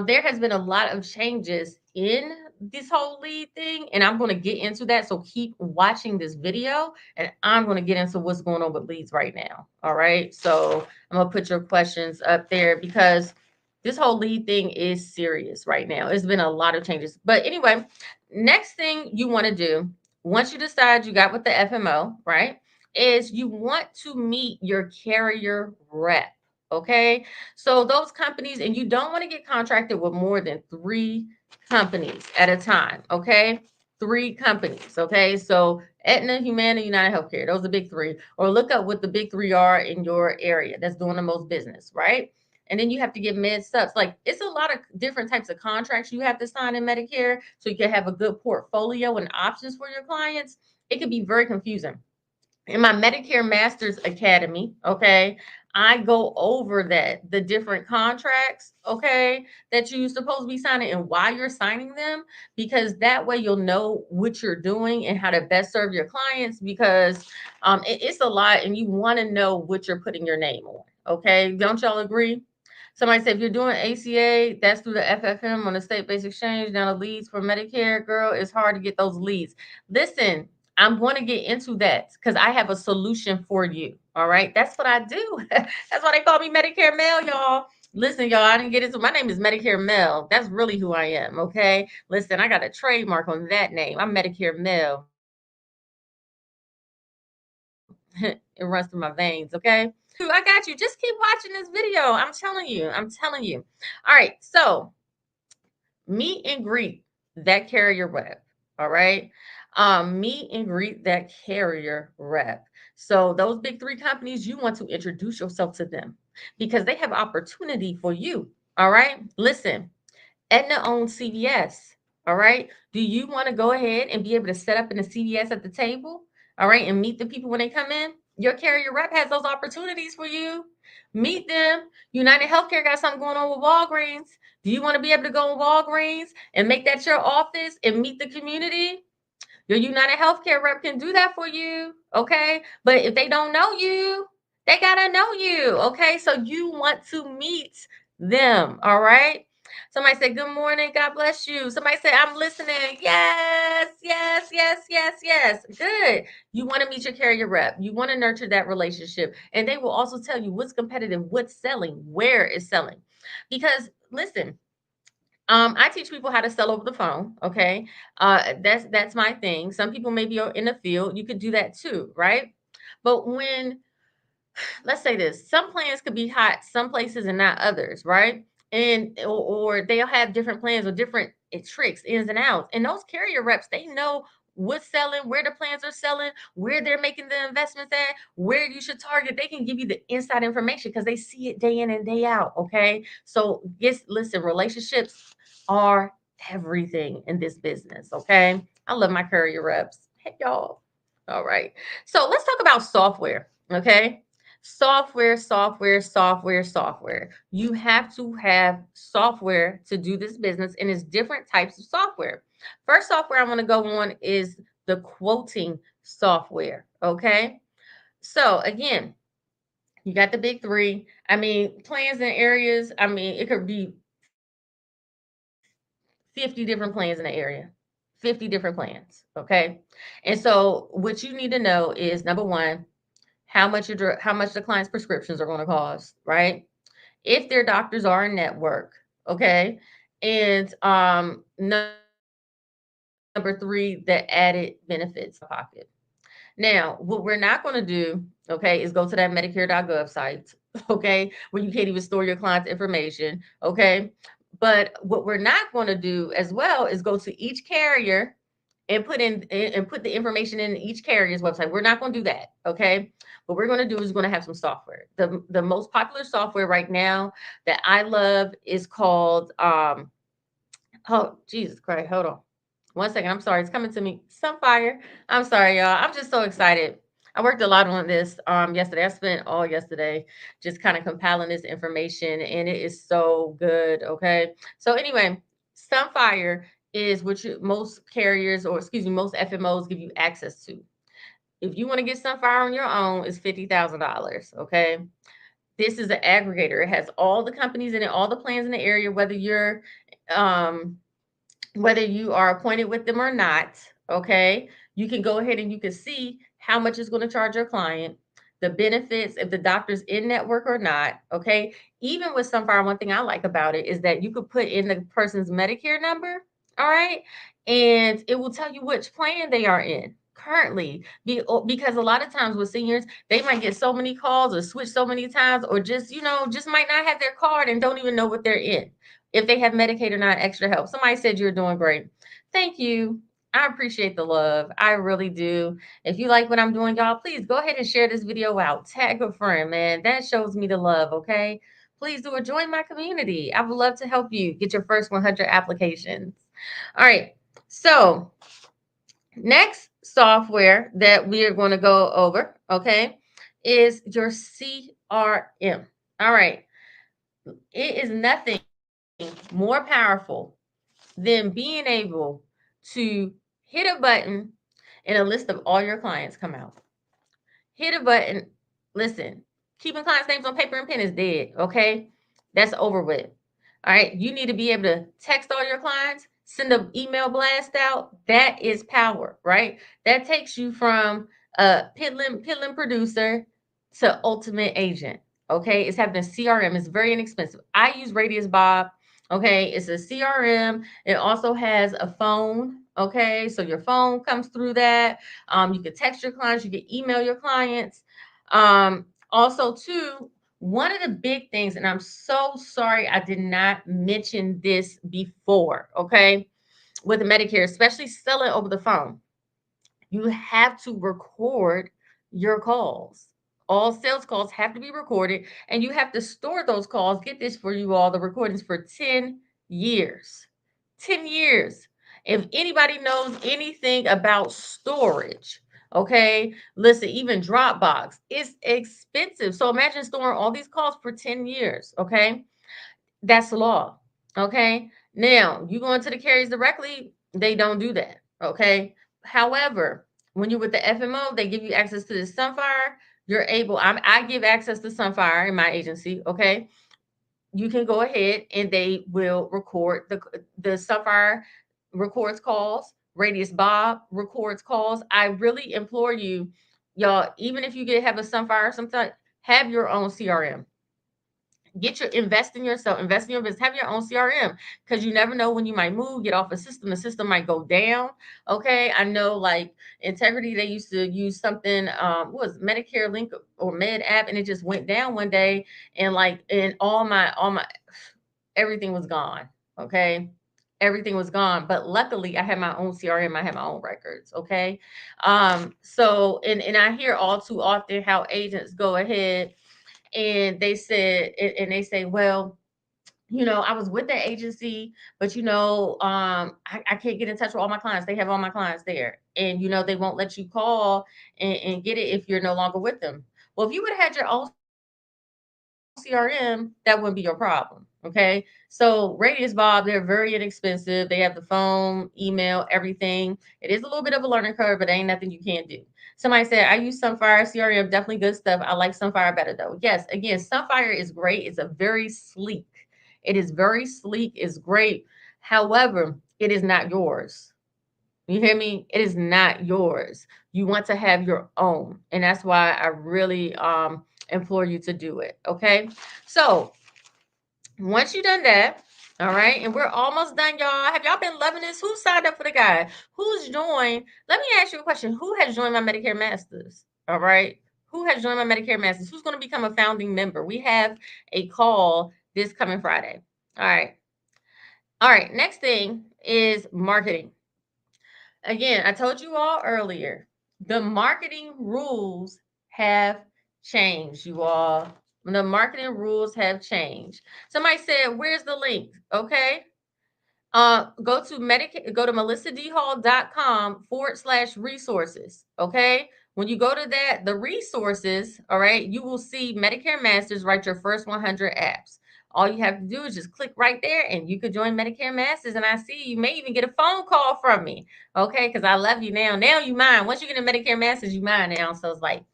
There has been a lot of changes in this whole lead thing, and I'm going to get into that. So keep watching this video, and I'm going to get into what's going on with leads right now. All right. So I'm going to put your questions up there because this whole lead thing is serious right now. It's been a lot of changes. But anyway, next thing you want to do once you decide you got with the FMO, right? Is you want to meet your carrier rep. Okay. So those companies, and you don't want to get contracted with more than 3 companies at a time. Okay. 3 companies. Okay. So Aetna, Humana, United Healthcare, those are the big 3. Or look up what the big 3 are in your area that's doing the most business, right? And then you have to get med subs. Like it's a lot of different types of contracts you have to sign in Medicare so you can have a good portfolio and options for your clients. It can be very confusing. In my Medicare Masters Academy, okay, I go over the different contracts, okay, that you're supposed to be signing and why you're signing them, because that way you'll know what you're doing and how to best serve your clients. Because it's a lot, and you want to know what you're putting your name on. Okay, don't y'all agree? Somebody said if you're doing ACA, that's through the FFM on the state-based exchange. Now the leads for Medicare, girl, it's hard to get those leads. Listen, I'm going to get into that because I have a solution for you. All right. That's what I do. That's why they call me Medicare Mel, y'all. Listen, y'all, I didn't get into my name is Medicare Mel. That's really who I am. Okay. Listen, I got a trademark on that name. I'm Medicare Mel. It runs through my veins. Okay. I got you. Just keep watching this video. I'm telling you. I'm telling you. All right. So meet and greet that carrier rep. All right. Meet and greet that carrier rep. So those big 3 companies, you want to introduce yourself to them because they have opportunity for you. All right. Listen, Aetna owns CVS. All right. Do you want to go ahead and be able to set up in a CVS at the table? All right. And meet the people when they come in? Your carrier rep has those opportunities for you. Meet them. United Healthcare got something going on with Walgreens. Do you want to be able to go in Walgreens and make that your office and meet the community? Your United Healthcare rep can do that for you. Okay. But if they don't know you, they got to know you. Okay. So you want to meet them. All right. Somebody said, good morning. God bless you. Somebody said, I'm listening. Yes, yes, yes, yes, yes. Good. You want to meet your carrier rep. You want to nurture that relationship. And they will also tell you what's competitive, what's selling, where is selling. Because listen, I teach people how to sell over the phone. Okay. That's my thing. Some people maybe are in the field. You could do that too, right? But when, let's say this, some plans could be hot some places and not others, right? And or they'll have different plans or different tricks, ins and outs. And those carrier reps, they know what's selling, where the plans are selling, where they're making the investments at, where you should target. They can give you the inside information because they see it day in and day out. Okay. So yes, listen, relationships are everything in this business. Okay. I love my carrier reps. Hey y'all. All right. So let's talk about software. Okay. Software. You have to have software to do this business, and it's different types of software. First software I want to go on is the quoting software. Okay. So again, you got the big three. I mean, plans and areas. I mean, it could be 50 different plans in the area, 50 different plans. Okay. And so what you need to know is number one, how much the client's prescriptions are going to cost, right? If their doctors are in network, okay? And number three, the added benefits pocket. Now, what we're not going to do, okay, is go to that Medicare.gov site, okay, where you can't even store your client's information, okay? But what we're not going to do as well is go to each carrier and put the information in each carrier's website. We're not going to do that, okay? What we're going to do is going to have some software. The most popular software right now that I love is called oh, Jesus Christ. Hold on. One second. I'm sorry. It's coming to me. Sunfire. I'm sorry, y'all. I'm just so excited. I worked a lot on this yesterday. I spent all yesterday just kind of compiling this information, and it is so good. Okay. So anyway, Sunfire is what most carriers, or excuse me, most FMOs give you access to. If you want to get Sunfire on your own, it's $50,000. Okay. This is an aggregator. It has all the companies in it, all the plans in the area, um whether you are appointed with them or not, okay, you can go ahead and you can see how much it's going to charge your client, the benefits, if the doctor's in network or not, okay. Even with Sunfire, one thing I like about it is that you could put in the person's Medicare number, all right, and it will tell you which plan they are in currently. Because a lot of times with seniors, they might get so many calls or switch so many times, or just, just might not have their card and don't even know what they're in, if they have Medicaid or not, extra help. Somebody said you're doing great. Thank you. I appreciate the love. I really do. If you like what I'm doing, y'all, please go ahead and share this video out. Tag a friend, man. That shows me the love, okay? Please do it. Join my community. I would love to help you get your first 100 applications. All right. So, next software that we are going to go over, okay, is your CRM. All right. It is nothing more powerful than being able to hit a button and a list of all your clients come out. Hit a button. Listen, keeping clients' names on paper and pen is dead. Okay. That's over with. All right. You need to be able to text all your clients, send an email blast out. That is power, right? That takes you from a piddling producer to ultimate agent. Okay. It's having a CRM. It's very inexpensive. I use Radius Bob. Okay. It's a CRM. It also has a phone. Okay. So your phone comes through that. You can text your clients, you can email your clients. Also, too, one of the big things, and I'm so sorry I did not mention this before, okay, with Medicare, especially selling over the phone, you have to record your calls. All sales calls have to be recorded, and you have to store those calls. Get this for you all, the recordings for 10 years. 10 years. If anybody knows anything about storage, okay, listen, even Dropbox, it's expensive. So imagine storing all these calls for 10 years, okay? That's law. Okay. Now, you go into the carriers directly, they don't do that. Okay. However, when you're with the FMO, they give you access to the Sunfire. You're able, I give access to Sunfire in my agency. Okay. You can go ahead and they will record the Sunfire records calls. Radius Bob records calls. I really implore you, y'all, even if you have a Sunfire, sometimes have your own CRM. Invest in yourself, invest in your business, have your own CRM, because you never know when you might move, get off a system, the system might go down. Okay. I know, like Integrity, they used to use something, what was it, Medicare Link or Med app, and it just went down one day, and like, and all my everything was gone. Okay. Everything was gone. But luckily I had my own CRM, I had my own records. Okay. So and I hear all too often how agents go ahead and they said, and they say, well, I was with that agency, but I can't get in touch with all my clients. They have all my clients there. And they won't let you call and get it if you're no longer with them. Well, if you would have had your own CRM, that wouldn't be your problem. Okay. So Radius Bob, they're very inexpensive. They have the phone, email, everything. It is a little bit of a learning curve, but ain't nothing you can't do. Somebody said, I use Sunfire CRM, definitely good stuff. I like Sunfire better though. Yes, again, Sunfire is great. It's a very sleek. It is very sleek, it's great. However, it is not yours. You hear me? It is not yours. You want to have your own. And that's why I really implore you to do it. Okay. So once you done that, all right, and we're almost done, y'all. Have y'all been loving this? Who signed up for the guide? Who's joined? Let me ask you a question. Who has joined my Medicare Masters? All right. Who has joined my Medicare Masters? Who's going to become a founding member? We have a call this coming Friday. All right. All right. Next thing is marketing. Again, I told you all earlier, the marketing rules have changed, you all. The marketing rules have changed. Somebody said, where's the link? Okay. Go to melissadhall.com/resources. Okay. When you go to that, the resources, all right, you will see Medicare Masters, write your first 100 apps. All you have to do is just click right there and you could join Medicare Masters. And I see you may even get a phone call from me. Okay. Because I love you now. Now you mine. Once you get in Medicare Masters, you mine now. So it's like,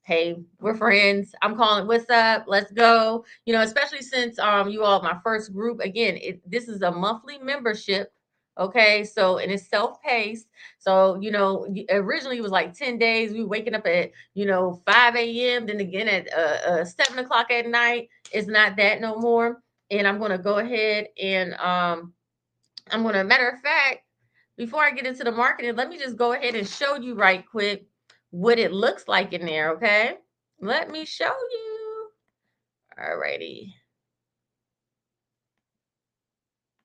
hey, we're friends. I'm calling. What's up? Let's go. Especially since you all my first group. Again, this is a monthly membership. Okay, so and it's self-paced. So originally it was like 10 days. We were waking up at 5 a.m. Then again at 7 o'clock at night. It's not that no more. And I'm gonna go ahead and matter of fact, before I get into the marketing, let me just go ahead and show you right quick what it looks like in there, okay? Let me show you. All righty.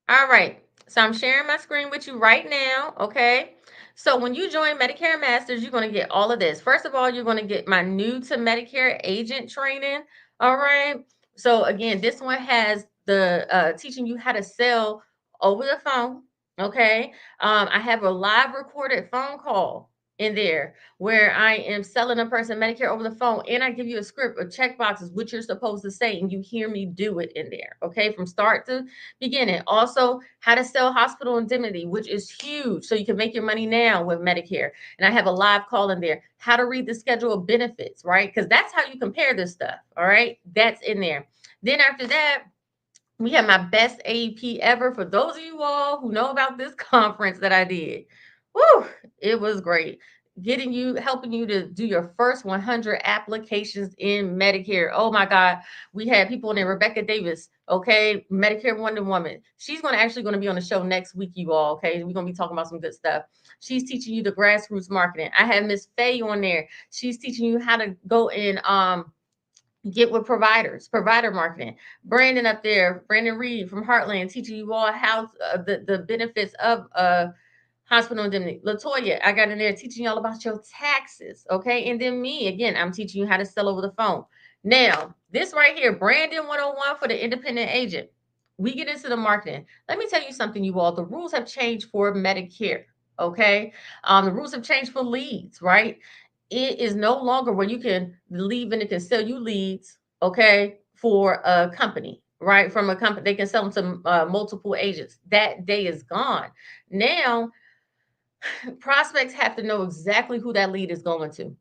All right. So I'm sharing my screen with you right now, okay? So when you join Medicare Masters, you're going to get all of this. First of all, you're going to get my new to Medicare agent training, all right? So again, this one has the teaching you how to sell over the phone, okay? I have a live recorded phone call in there where I am selling a person Medicare over the phone, and I give you a script or check boxes, what you're supposed to say, and you hear me do it in there, okay? From start to beginning. Also, how to sell hospital indemnity, which is huge. So you can make your money now with Medicare. And I have a live call in there. How to read the schedule of benefits, right? Because that's how you compare this stuff. All right. That's in there. Then after that, we have my best AEP ever. For those of you all who know about this conference that I did, whoo, it was great. Helping you to do your first 100 applications in Medicare. Oh my God. We had people in there, Rebecca Davis, okay, Medicare Wonder Woman. She's actually going to be on the show next week, you all, okay? We're going to be talking about some good stuff. She's teaching you the grassroots marketing. I have Miss Faye on there. She's teaching you how to go in, get with provider marketing. Brandon up there, Brandon Reed from Heartland, teaching you all how the benefits of hospital indemnity. Latoya, I got in there teaching you all about your taxes. Okay. And then me, again, I'm teaching you how to sell over the phone. Now, this right here, Brandon 101 for the independent agent. We get into the marketing. Let me tell you something, you all. The rules have changed for Medicare. Okay. The rules have changed for leads, right? It is no longer where you can leave and it can sell you leads, okay, for a company, right? From a company, they can sell them to multiple agents. That day is gone. Now, prospects have to know exactly who that lead is going to.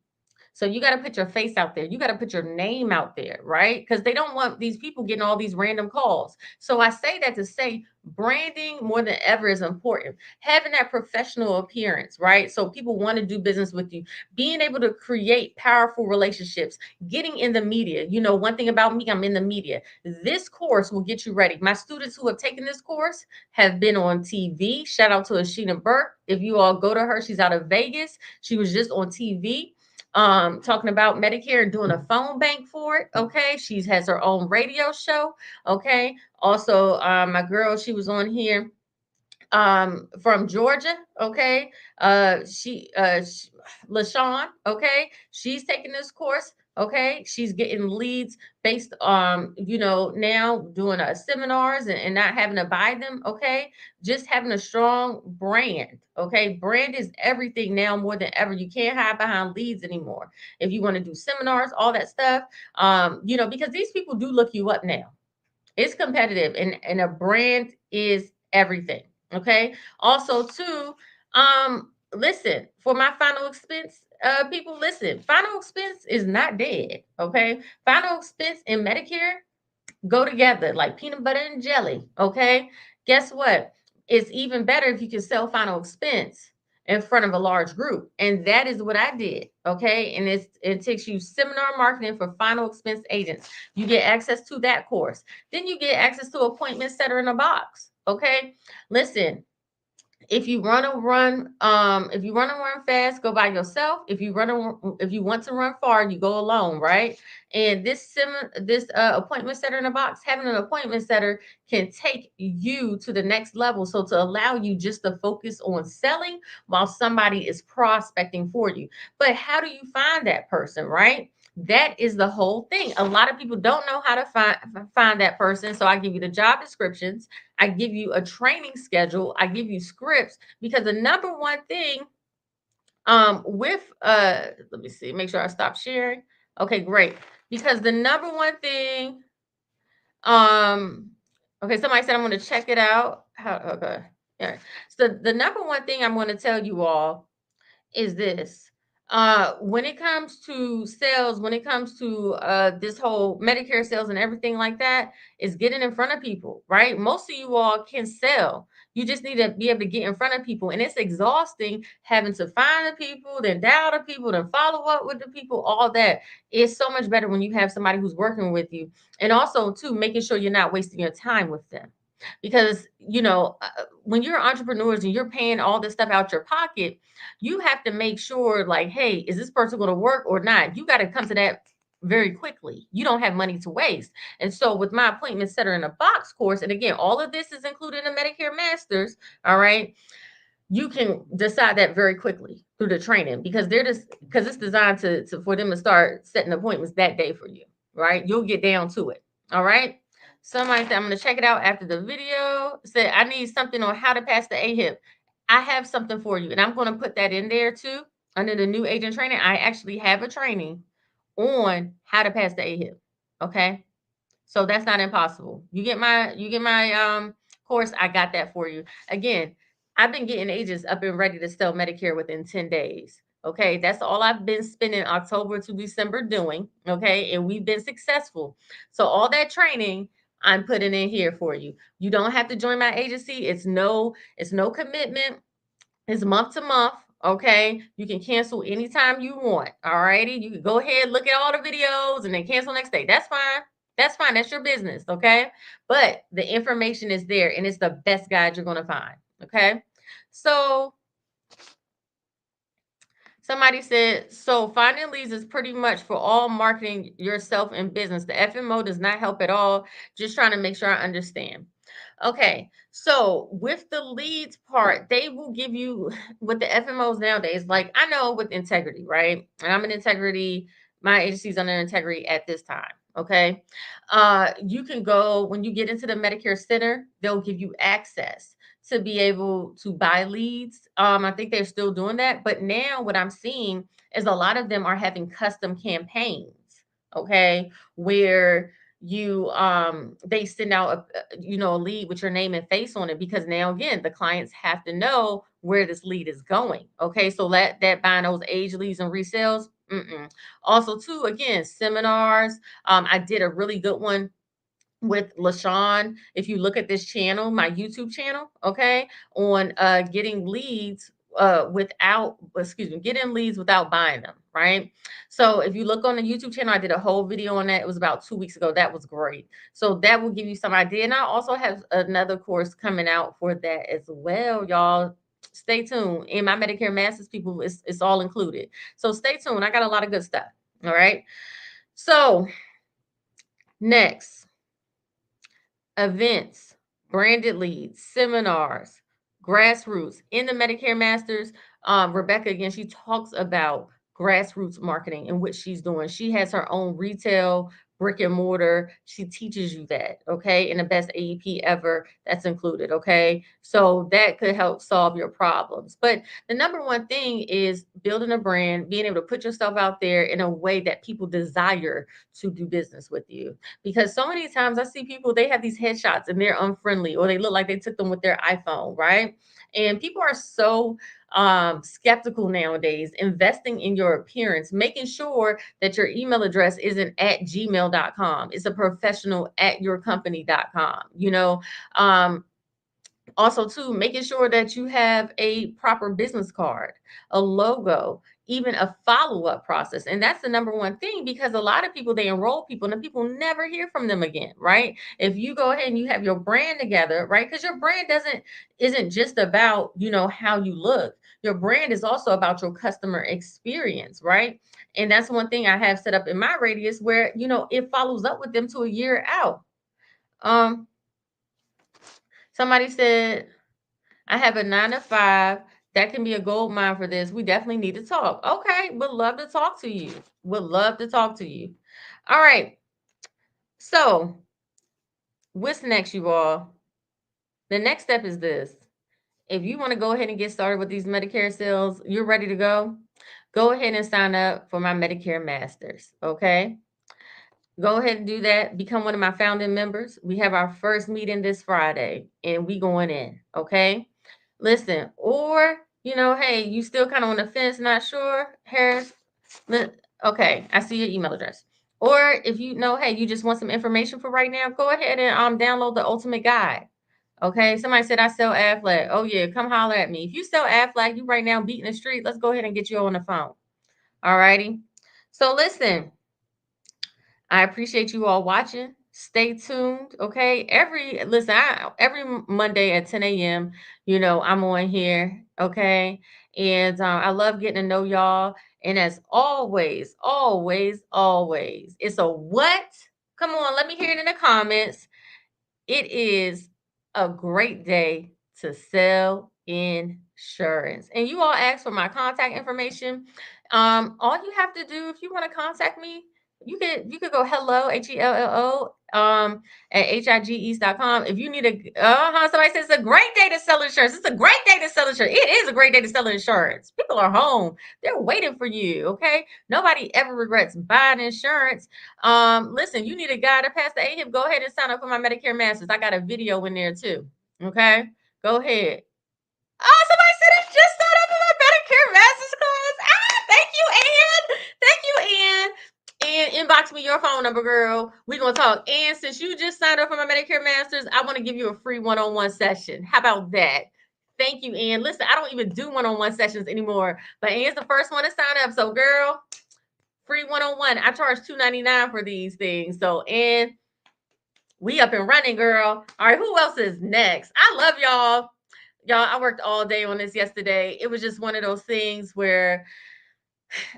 So you got to put your face out there. You got to put your name out there, right? Because they don't want these people getting all these random calls. So I say that to say branding more than ever is important. Having that professional appearance, right? So people want to do business with you. Being able to create powerful relationships, getting in the media. You know, one thing about me, I'm in the media. This course will get you ready. My students who have taken this course have been on TV. Shout out to Ashina Burke. If you all go to her, she's out of Vegas. She was just on TV talking about Medicare and doing a phone bank for it. Okay. She has her own radio show. Okay. Also, my girl, she was on here from Georgia. Okay. LaShawn, okay, she's taking this course. Okay, she's getting leads based on, now doing seminars and not having to buy them. Okay, just having a strong brand. Okay, brand is everything now more than ever. You can't hide behind leads anymore. If you want to do seminars, all that stuff, because these people do look you up now. It's competitive, and a brand is everything. Okay. Also, too, listen, for my final expense, people, listen, final expense is not dead. Okay. Final expense in Medicare go together like peanut butter and jelly. Okay. Guess what? It's even better if you can sell final expense in front of a large group. And that is what I did. Okay. And it takes you seminar marketing for final expense agents. You get access to that course. Then you get access to appointment setter in a box. Okay. Listen, if you run a run, if you run a run fast, go by yourself. If you want to run far, you go alone, right? And this appointment setter in a box, having an appointment setter can take you to the next level. So to allow you just to focus on selling while somebody is prospecting for you. But how do you find that person, right? That is the whole thing. A lot of people don't know how to find that person. So I give you the job descriptions. I give you a training schedule. I give you scripts because the number one thing with let me see, make sure I stop sharing. Okay, great. Because the number one thing um okay, somebody said I'm going to check it out. Okay. Yeah. So the number one thing I'm going to tell you all is this. When it comes to sales, when it comes to this whole Medicare sales and everything like that, is getting in front of people, right? Most of you all can sell. You just need to be able to get in front of people. And it's exhausting having to find the people, then dial the people, then follow up with the people, all that. It's so much better when you have somebody who's working with you. And also, too, making sure you're not wasting your time with them. Because, when you're entrepreneurs and you're paying all this stuff out your pocket, you have to make sure, like, hey, is this person going to work or not? You got to come to that very quickly. You don't have money to waste. And so with my appointment setter in a box course, and again, all of this is included in the Medicare Masters, all right, you can decide that very quickly through the training because it's designed to for them to start setting appointments that day for you, right? You'll get down to it. All right. Somebody said, I'm going to check it out after the video. Said, I need something on how to pass the AHIP. I have something for you, and I'm going to put that in there too. Under the new agent training, I actually have a training on how to pass the AHIP. Okay. So that's not impossible. You get my course, I got that for you. Again, I've been getting agents up and ready to sell Medicare within 10 days. Okay, that's all I've been spending October to December doing. Okay, and we've been successful. So all that training I'm putting in here for you. You don't have to join my agency. It's no commitment. It's month to month. Okay. You can cancel anytime you want. All righty. You can go ahead, look at all the videos and then cancel next day. That's fine. That's fine. That's your business. Okay. But the information is there and it's the best guide you're going to find. Okay. So somebody said, so finding leads is pretty much for all marketing yourself in business. The FMO does not help at all. Just trying to make sure I understand. Okay, so with the leads part, they will give you with the FMOs nowadays, like I know with integrity, right? And I'm in integrity, my agency's under integrity at this time. Okay. You can go when you get into the Medicare Center, they'll give you access to be able to buy leads. I think they're still doing that, but now what I'm seeing is a lot of them are having custom campaigns, okay, where they send out a lead with your name and face on it because now again the clients have to know where this lead is going. Okay, so that buying those age leads and resales, Mm-mm. Also, too, again, seminars. I did a really good one with LaShawn. If you look at this channel, my YouTube channel, okay, on getting leads without, excuse me, getting leads without buying them, right? So if you look on the YouTube channel, I did a whole video on that. It was about 2 weeks ago. That was great. So that will give you some idea. And I also have another course coming out for that as well, y'all. Stay tuned. In my Medicare Masters, people, it's all included. So stay tuned. I got a lot of good stuff. All right. So next, events, branded leads, seminars, grassroots. In the Medicare Masters, Rebecca, again, she talks about grassroots marketing and what she's doing. She has her own retail brick and mortar. She teaches you that, okay? And the best AEP ever, that's included, okay? So that could help solve your problems. But the number one thing is building a brand, being able to put yourself out there in a way that people desire to do business with you. Because so many times I see people, they have these headshots and they're unfriendly, or they look like they took them with their iPhone, right? And people are so skeptical nowadays, investing in your appearance, making sure that your email address isn't at gmail.com. It's a professional at yourcompany.com, also too, making sure that you have a proper business card, a logo, even a follow-up process. And that's the number one thing, because a lot of people, they enroll people and the people never hear from them again, right? If you go ahead and you have your brand together, right? Because your brand isn't just about, how you look. Your brand is also about your customer experience, right? And that's one thing I have set up in my radius where, it follows up with them to a year out. um Somebody said, I have a 9 to 5. That can be a gold mine for this. We definitely need to talk. Okay, would love to talk to you. Would love to talk to you. All right. So, what's next, you all? The next step is this. If you want to go ahead and get started with these Medicare sales, you're ready to go. Go ahead and sign up for my Medicare Masters. Okay. Go ahead and do that. Become one of my founding members. We have our first meeting this Friday and we going in. Okay. Listen, or, hey, you still kind of on the fence, not sure, Harris. Okay, I see your email address. Or if you know, hey, you just want some information for right now, go ahead and download the ultimate guide. Okay, somebody said I sell Aflac. Oh yeah, come holler at me. If you sell Aflac, you right now beating the street, let's go ahead and get you on the phone. All righty. So listen, I appreciate you all watching. Stay tuned. Okay. Every Monday at 10 a.m., I'm on here. Okay. And I love getting to know y'all. And as always, always, always, it's a what? Come on, let me hear it in the comments. It is a great day to sell insurance. And you all asked for my contact information. All you have to do, if you want to contact me, you could go hello, HELLO, at higeast.com. If you need somebody says it's a great day to sell insurance. It's a great day to sell insurance. It is a great day to sell insurance. People are home. They're waiting for you. Okay. Nobody ever regrets buying insurance. Listen, you need a guide to pass the AHIP. Go ahead and sign up for my Medicare Masters. I got a video in there too. Okay. Go ahead. Oh, somebody said it just started up in my Medicare Masters class. Thank you, Ann. Thank you, Ann. And inbox me your phone number, girl. We're going to talk. And since you just signed up for my Medicare Masters, I want to give you a free one-on-one session. How about that? Thank you, Ann. Listen, I don't even do one-on-one sessions anymore, but Ann's the first one to sign up. So, girl, free one-on-one. I charge $2.99 for these things. So, Ann, we up and running, girl. All right, who else is next? I love y'all. Y'all, I worked all day on this yesterday. It was just one of those things where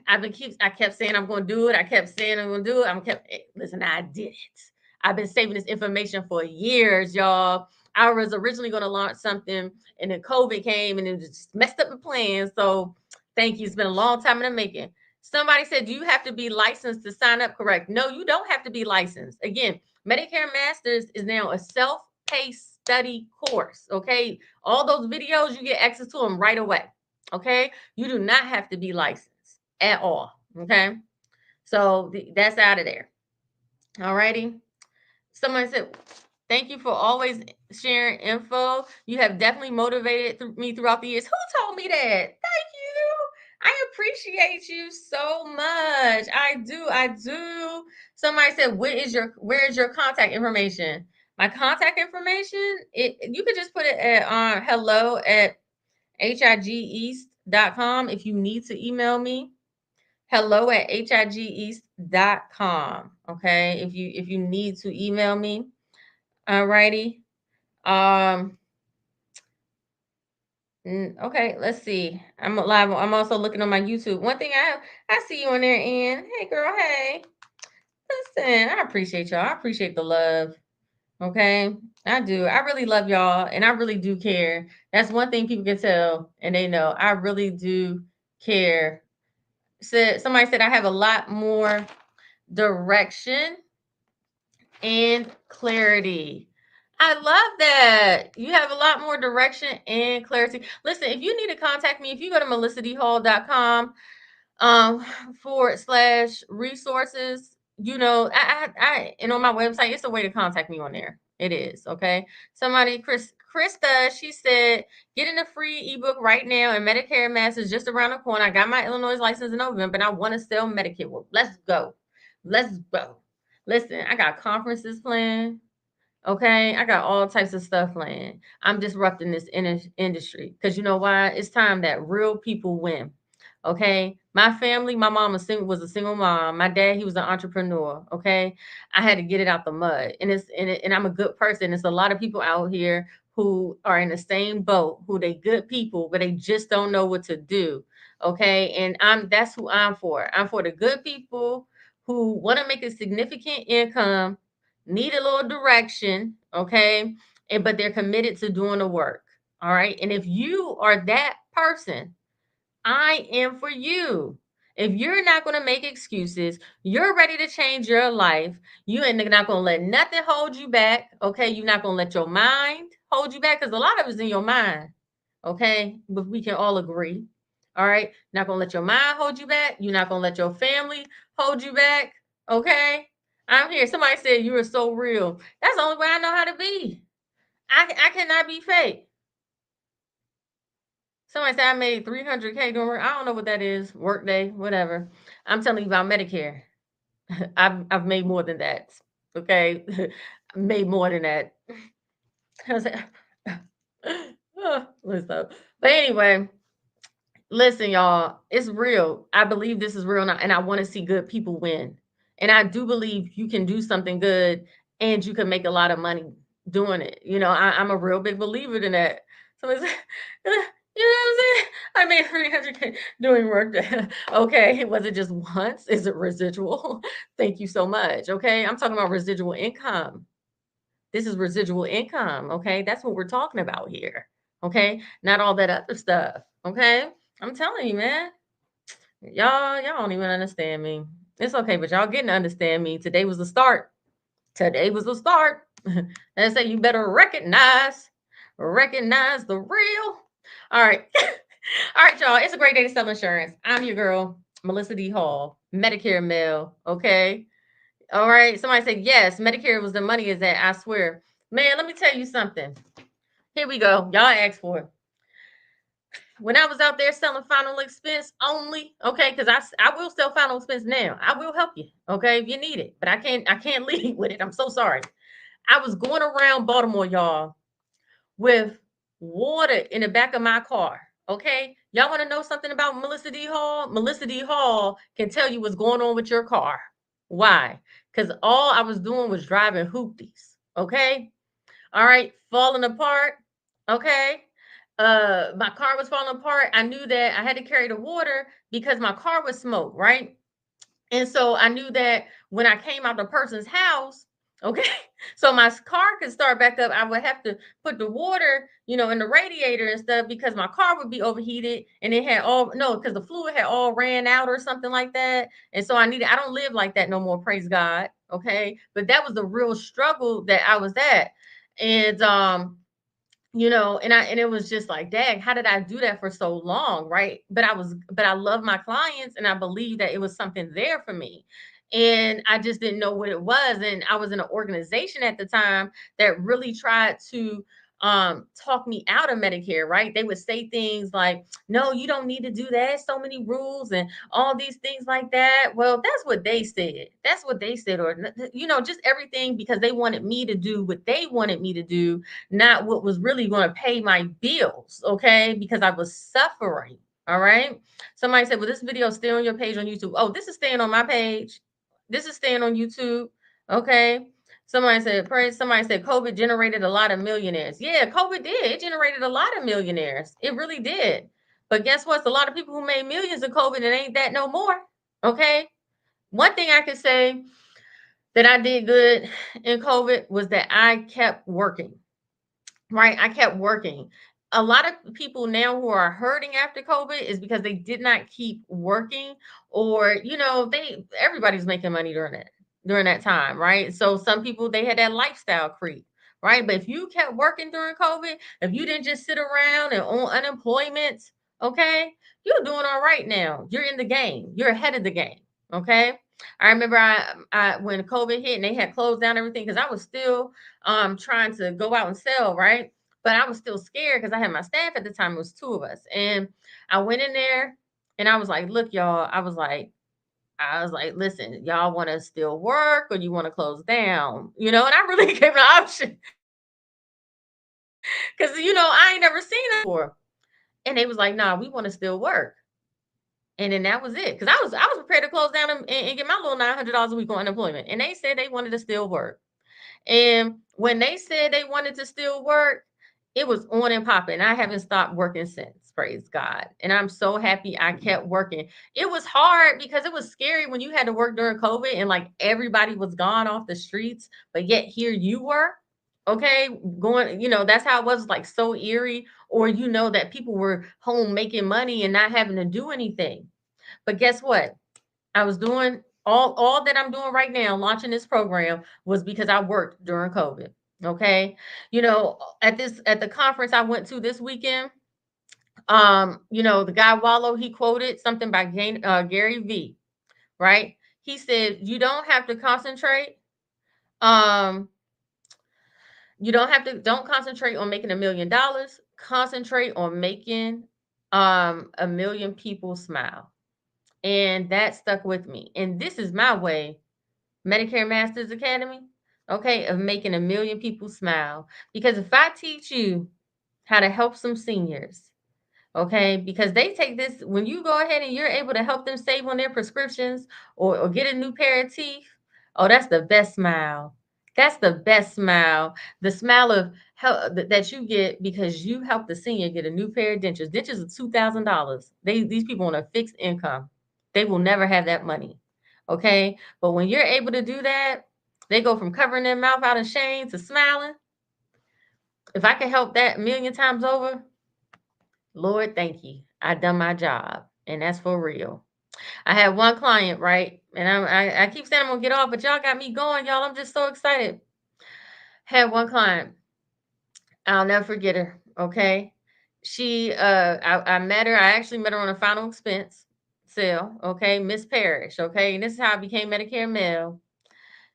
I kept saying I'm going to do it. I kept saying I'm going to do it. Listen, I did it. I've been saving this information for years, y'all. I was originally going to launch something and then COVID came and it just messed up the plan. So thank you. It's been a long time in the making. Somebody said, do you have to be licensed to sign up? Correct. No, you don't have to be licensed. Again, Medicare Masters is now a self-paced study course. Okay. All those videos, you get access to them right away. Okay. You do not have to be licensed at all. Okay. So that's out of there. All righty. Someone said, thank you for always sharing info. You have definitely motivated me throughout the years. Who told me that? Thank you. I appreciate you so much. I do. I do. Somebody said, where is your contact information? My contact information, you could just put it at hello at higeast.com if you need to email me. Hello at higeast.com. Okay. If you need to email me. Alrighty. Um okay, let's see. I'm live. I'm also looking on my YouTube. One thing I see you on there, Ann. Hey girl, hey. Listen, I appreciate y'all. I appreciate the love. Okay. I do. I really love y'all and I really do care. That's one thing people can tell and they know. I really do care. Somebody said I have a lot more direction and clarity. I love that. You have a lot more direction and clarity. Listen, if you need to contact me, if you go to melissadhall.com um /resources, and on my website, it's a way to contact me on there. It is. Okay. Somebody, Krista, she said, getting a free ebook right now, and Medicare Mass is just around the corner. I got my Illinois license in November, and I want to sell Medicare. Well, let's go. Let's go. Listen, I got conferences planned. Okay, I got all types of stuff planned. I'm disrupting this industry because you know why? It's time that real people win. Okay, my family, my mom was a single mom. My dad, he was an entrepreneur. Okay, I had to get it out the mud, and I'm a good person. There's a lot of people out here who are in the same boat, who they good people, but they just don't know what to do. Okay, and that's who I'm for. I'm for the good people who want to make a significant income, need a little direction, okay? But they're committed to doing the work. All right. And if you are that person, I am for you. If you're not going to make excuses, you're ready to change your life. You ain't not going to let nothing hold you back. Okay. You're not going to let your mind hold you back because a lot of it's in your mind. Okay. But we can all agree. All right. Not going to let your mind hold you back. You're not going to let your family hold you back. Okay. I'm here. Somebody said you are so real. That's the only way I know how to be. I cannot be fake. Somebody said I made 300K doing work. I don't know what that is. Workday, whatever. I'm telling you about Medicare. I've made more than that. Okay, made more than that. I was like, listen. But anyway, listen, y'all, it's real. I believe this is real, and I want to see good people win. And I do believe you can do something good and you can make a lot of money doing it. I'm a real big believer in that. So it's, you know what I'm saying? I made 300K doing work. Okay. Was it just once? Is it residual? Thank you so much. Okay. I'm talking about residual income. This is residual income. Okay. That's what we're talking about here. Okay. Not all that other stuff. Okay. I'm telling you, man. Y'all don't even understand me. It's okay, but y'all getting to understand me. Today was the start. Today was the start. And say you better recognize the real. All right. All right, y'all. It's a great day to sell insurance. I'm your girl, Melissa D. Hall, Medicare Mail. Okay. All right. Somebody said, yes, Medicare was the money is that. I swear. Man, let me tell you something. Here we go. Y'all asked for it. When I was out there selling final expense only, okay, because I will sell final expense now. I will help you, okay, if you need it, but I can't lead with it. I'm so sorry. I was going around Baltimore, y'all, with water in the back of my car. Okay, y'all want to know something about Melissa D. Hall? Melissa D. Hall can tell you what's going on with your car. Why? Because all I was doing was driving hoopties. Okay, all right, falling apart. Okay. My car was falling apart. I knew that I had to carry the water because my car was smoked, right? And so I knew that when I came out the person's house, okay, so my car could start back up, I would have to put the water, in the radiator and stuff because my car would be overheated and it had all no, because the fluid had all ran out or something like that. And so I don't live like that no more, praise God. Okay. But that was the real struggle that I was at. And and it was just like, dang, how did I do that for so long? Right. But I love my clients and I believe that it was something there for me. And I just didn't know what it was. And I was in an organization at the time that really tried to talk me out of Medicare, right? They would say things like, no, you don't need to do that. So many rules and all these things like that. Well, that's what they said. That's what they said, or, just everything because they wanted me to do what they wanted me to do, not what was really going to pay my bills. Okay. Because I was suffering. All right. Somebody said, well, this video is still on your page on YouTube. Oh, this is staying on my page. This is staying on YouTube. Okay. Somebody said COVID generated a lot of millionaires. Yeah, COVID did. It generated a lot of millionaires. It really did. But guess what? It's a lot of people who made millions of COVID and ain't that no more. Okay. One thing I can say that I did good in COVID was that I kept working. Right? I kept working. A lot of people now who are hurting after COVID is because they did not keep working, or everybody's making money during that time, right? So some people, they had that lifestyle creep, right? But if you kept working during COVID, if you didn't just sit around and on unemployment, okay, you're doing all right now. You're in the game. You're ahead of the game. Okay. I remember when COVID hit and they had closed down everything, because I was still trying to go out and sell, right? But I was still scared because I had my staff at the time. It was two of us. And I went in there and I was like, look, y'all, I was like, listen, y'all want to still work or you want to close down? And I really gave an option because, I ain't never seen it before. And they was like, nah, we want to still work. And then that was it. Cause I was prepared to close down and get my little $900 a week on unemployment. And they said they wanted to still work. And when they said they wanted to still work, it was on and popping. I haven't stopped working since, praise God. And I'm so happy I kept working. It was hard because it was scary when you had to work during COVID and like everybody was gone off the streets, but yet here you were. Okay, going, that's how it was, like so eerie, or that people were home making money and not having to do anything. But guess what? I was doing all that I'm doing right now, launching this program, was because I worked during COVID. Okay. At the conference I went to this weekend, the guy Wallow, he quoted something by Gary V, right? He said, you don't have to concentrate. Um, don't concentrate on making $1 million. Concentrate on making a million people smile. And that stuck with me. And this is my way, Medicare Masters Academy, okay, of making a million people smile. Because if I teach you how to help some seniors, okay, because they take this, when you go ahead and you're able to help them save on their prescriptions, or get a new pair of teeth, oh, that's the best smile. That's the best smile. The smile of help that you get because you help the senior get a new pair of dentures. Dentures are $2,000. These people on a fixed income. They will never have that money. Okay. But when you're able to do that, they go from covering their mouth out of shame to smiling. If I can help that a million times over, Lord, thank you. I done my job. And that's for real. I had one client, right? And I keep saying I'm gonna get off, but y'all got me going, y'all. I'm just so excited. Had one client. I'll never forget her. Okay. I met her. I actually met her on a final expense sale. Okay. Miss Parrish. Okay. And this is how I became Medicare Mail.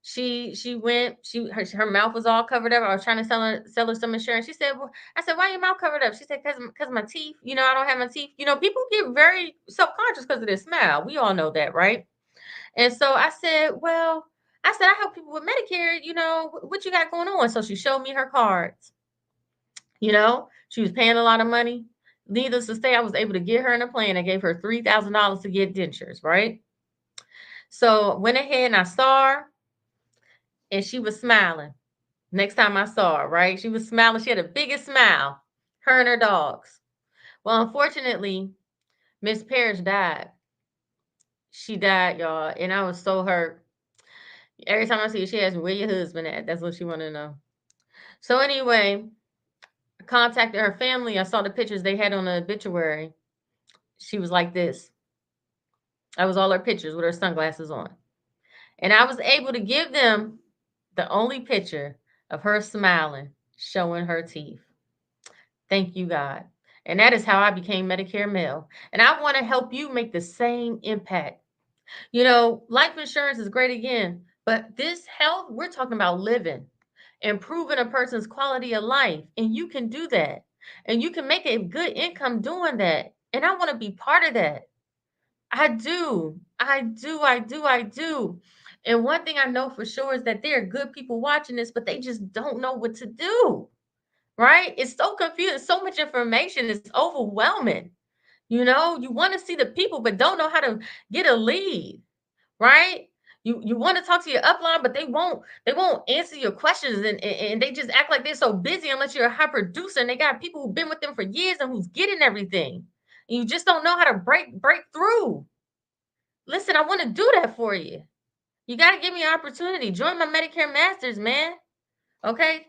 She went, her mouth was all covered up. I was trying to sell her some insurance. She said, well, I said, why your mouth covered up? She said, because my teeth, I don't have my teeth. People get very self-conscious because of their smile. We all know that, right? And so I said, well, I help people with Medicare, what you got going on? So she showed me her cards. She was paying a lot of money. Needless to say, I was able to get her in a plan. I gave her $3,000 to get dentures, right? So went ahead and I saw her, and she was smiling. Next time I saw her, right? She was smiling. She had the biggest smile, her and her dogs. Well, unfortunately, Miss Parrish died. She died, y'all, and I was so hurt. Every time I see her, she asks me, where your husband at? That's what she wanted to know. So anyway, I contacted her family. I saw the pictures they had on the obituary. She was like this. That was all her pictures with her sunglasses on. And I was able to give them the only picture of her smiling, showing her teeth. Thank you, God. And that is how I became Medicare Mail. And I want to help you make the same impact. Life insurance is great again, but this health, we're talking about living. improving a person's quality of life. And you can do that. And you can make a good income doing that. And I want to be part of that. I do. I do. I do. I do. And one thing I know for sure is that there are good people watching this, but they just don't know what to do. Right? It's so confusing. So much information. It's overwhelming. You want to see the people, but don't know how to get a lead, right? You want to talk to your upline, but they won't answer your questions, and they just act like they're so busy unless you're a high producer and they got people who've been with them for years and who's getting everything. And you just don't know how to break through. Listen, I want to do that for you. You got to give me an opportunity. Join my Medicare Masters, man. Okay?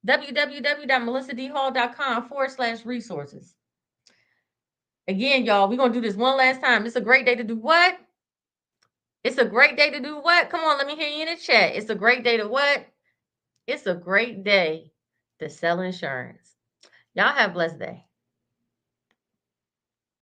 www.melissadhall.com/resources. Again, y'all, we're going to do this one last time. It's a great day to do what? It's a great day to do what? Come on, let me hear you in the chat. It's a great day to what? It's a great day to sell insurance. Y'all have a blessed day.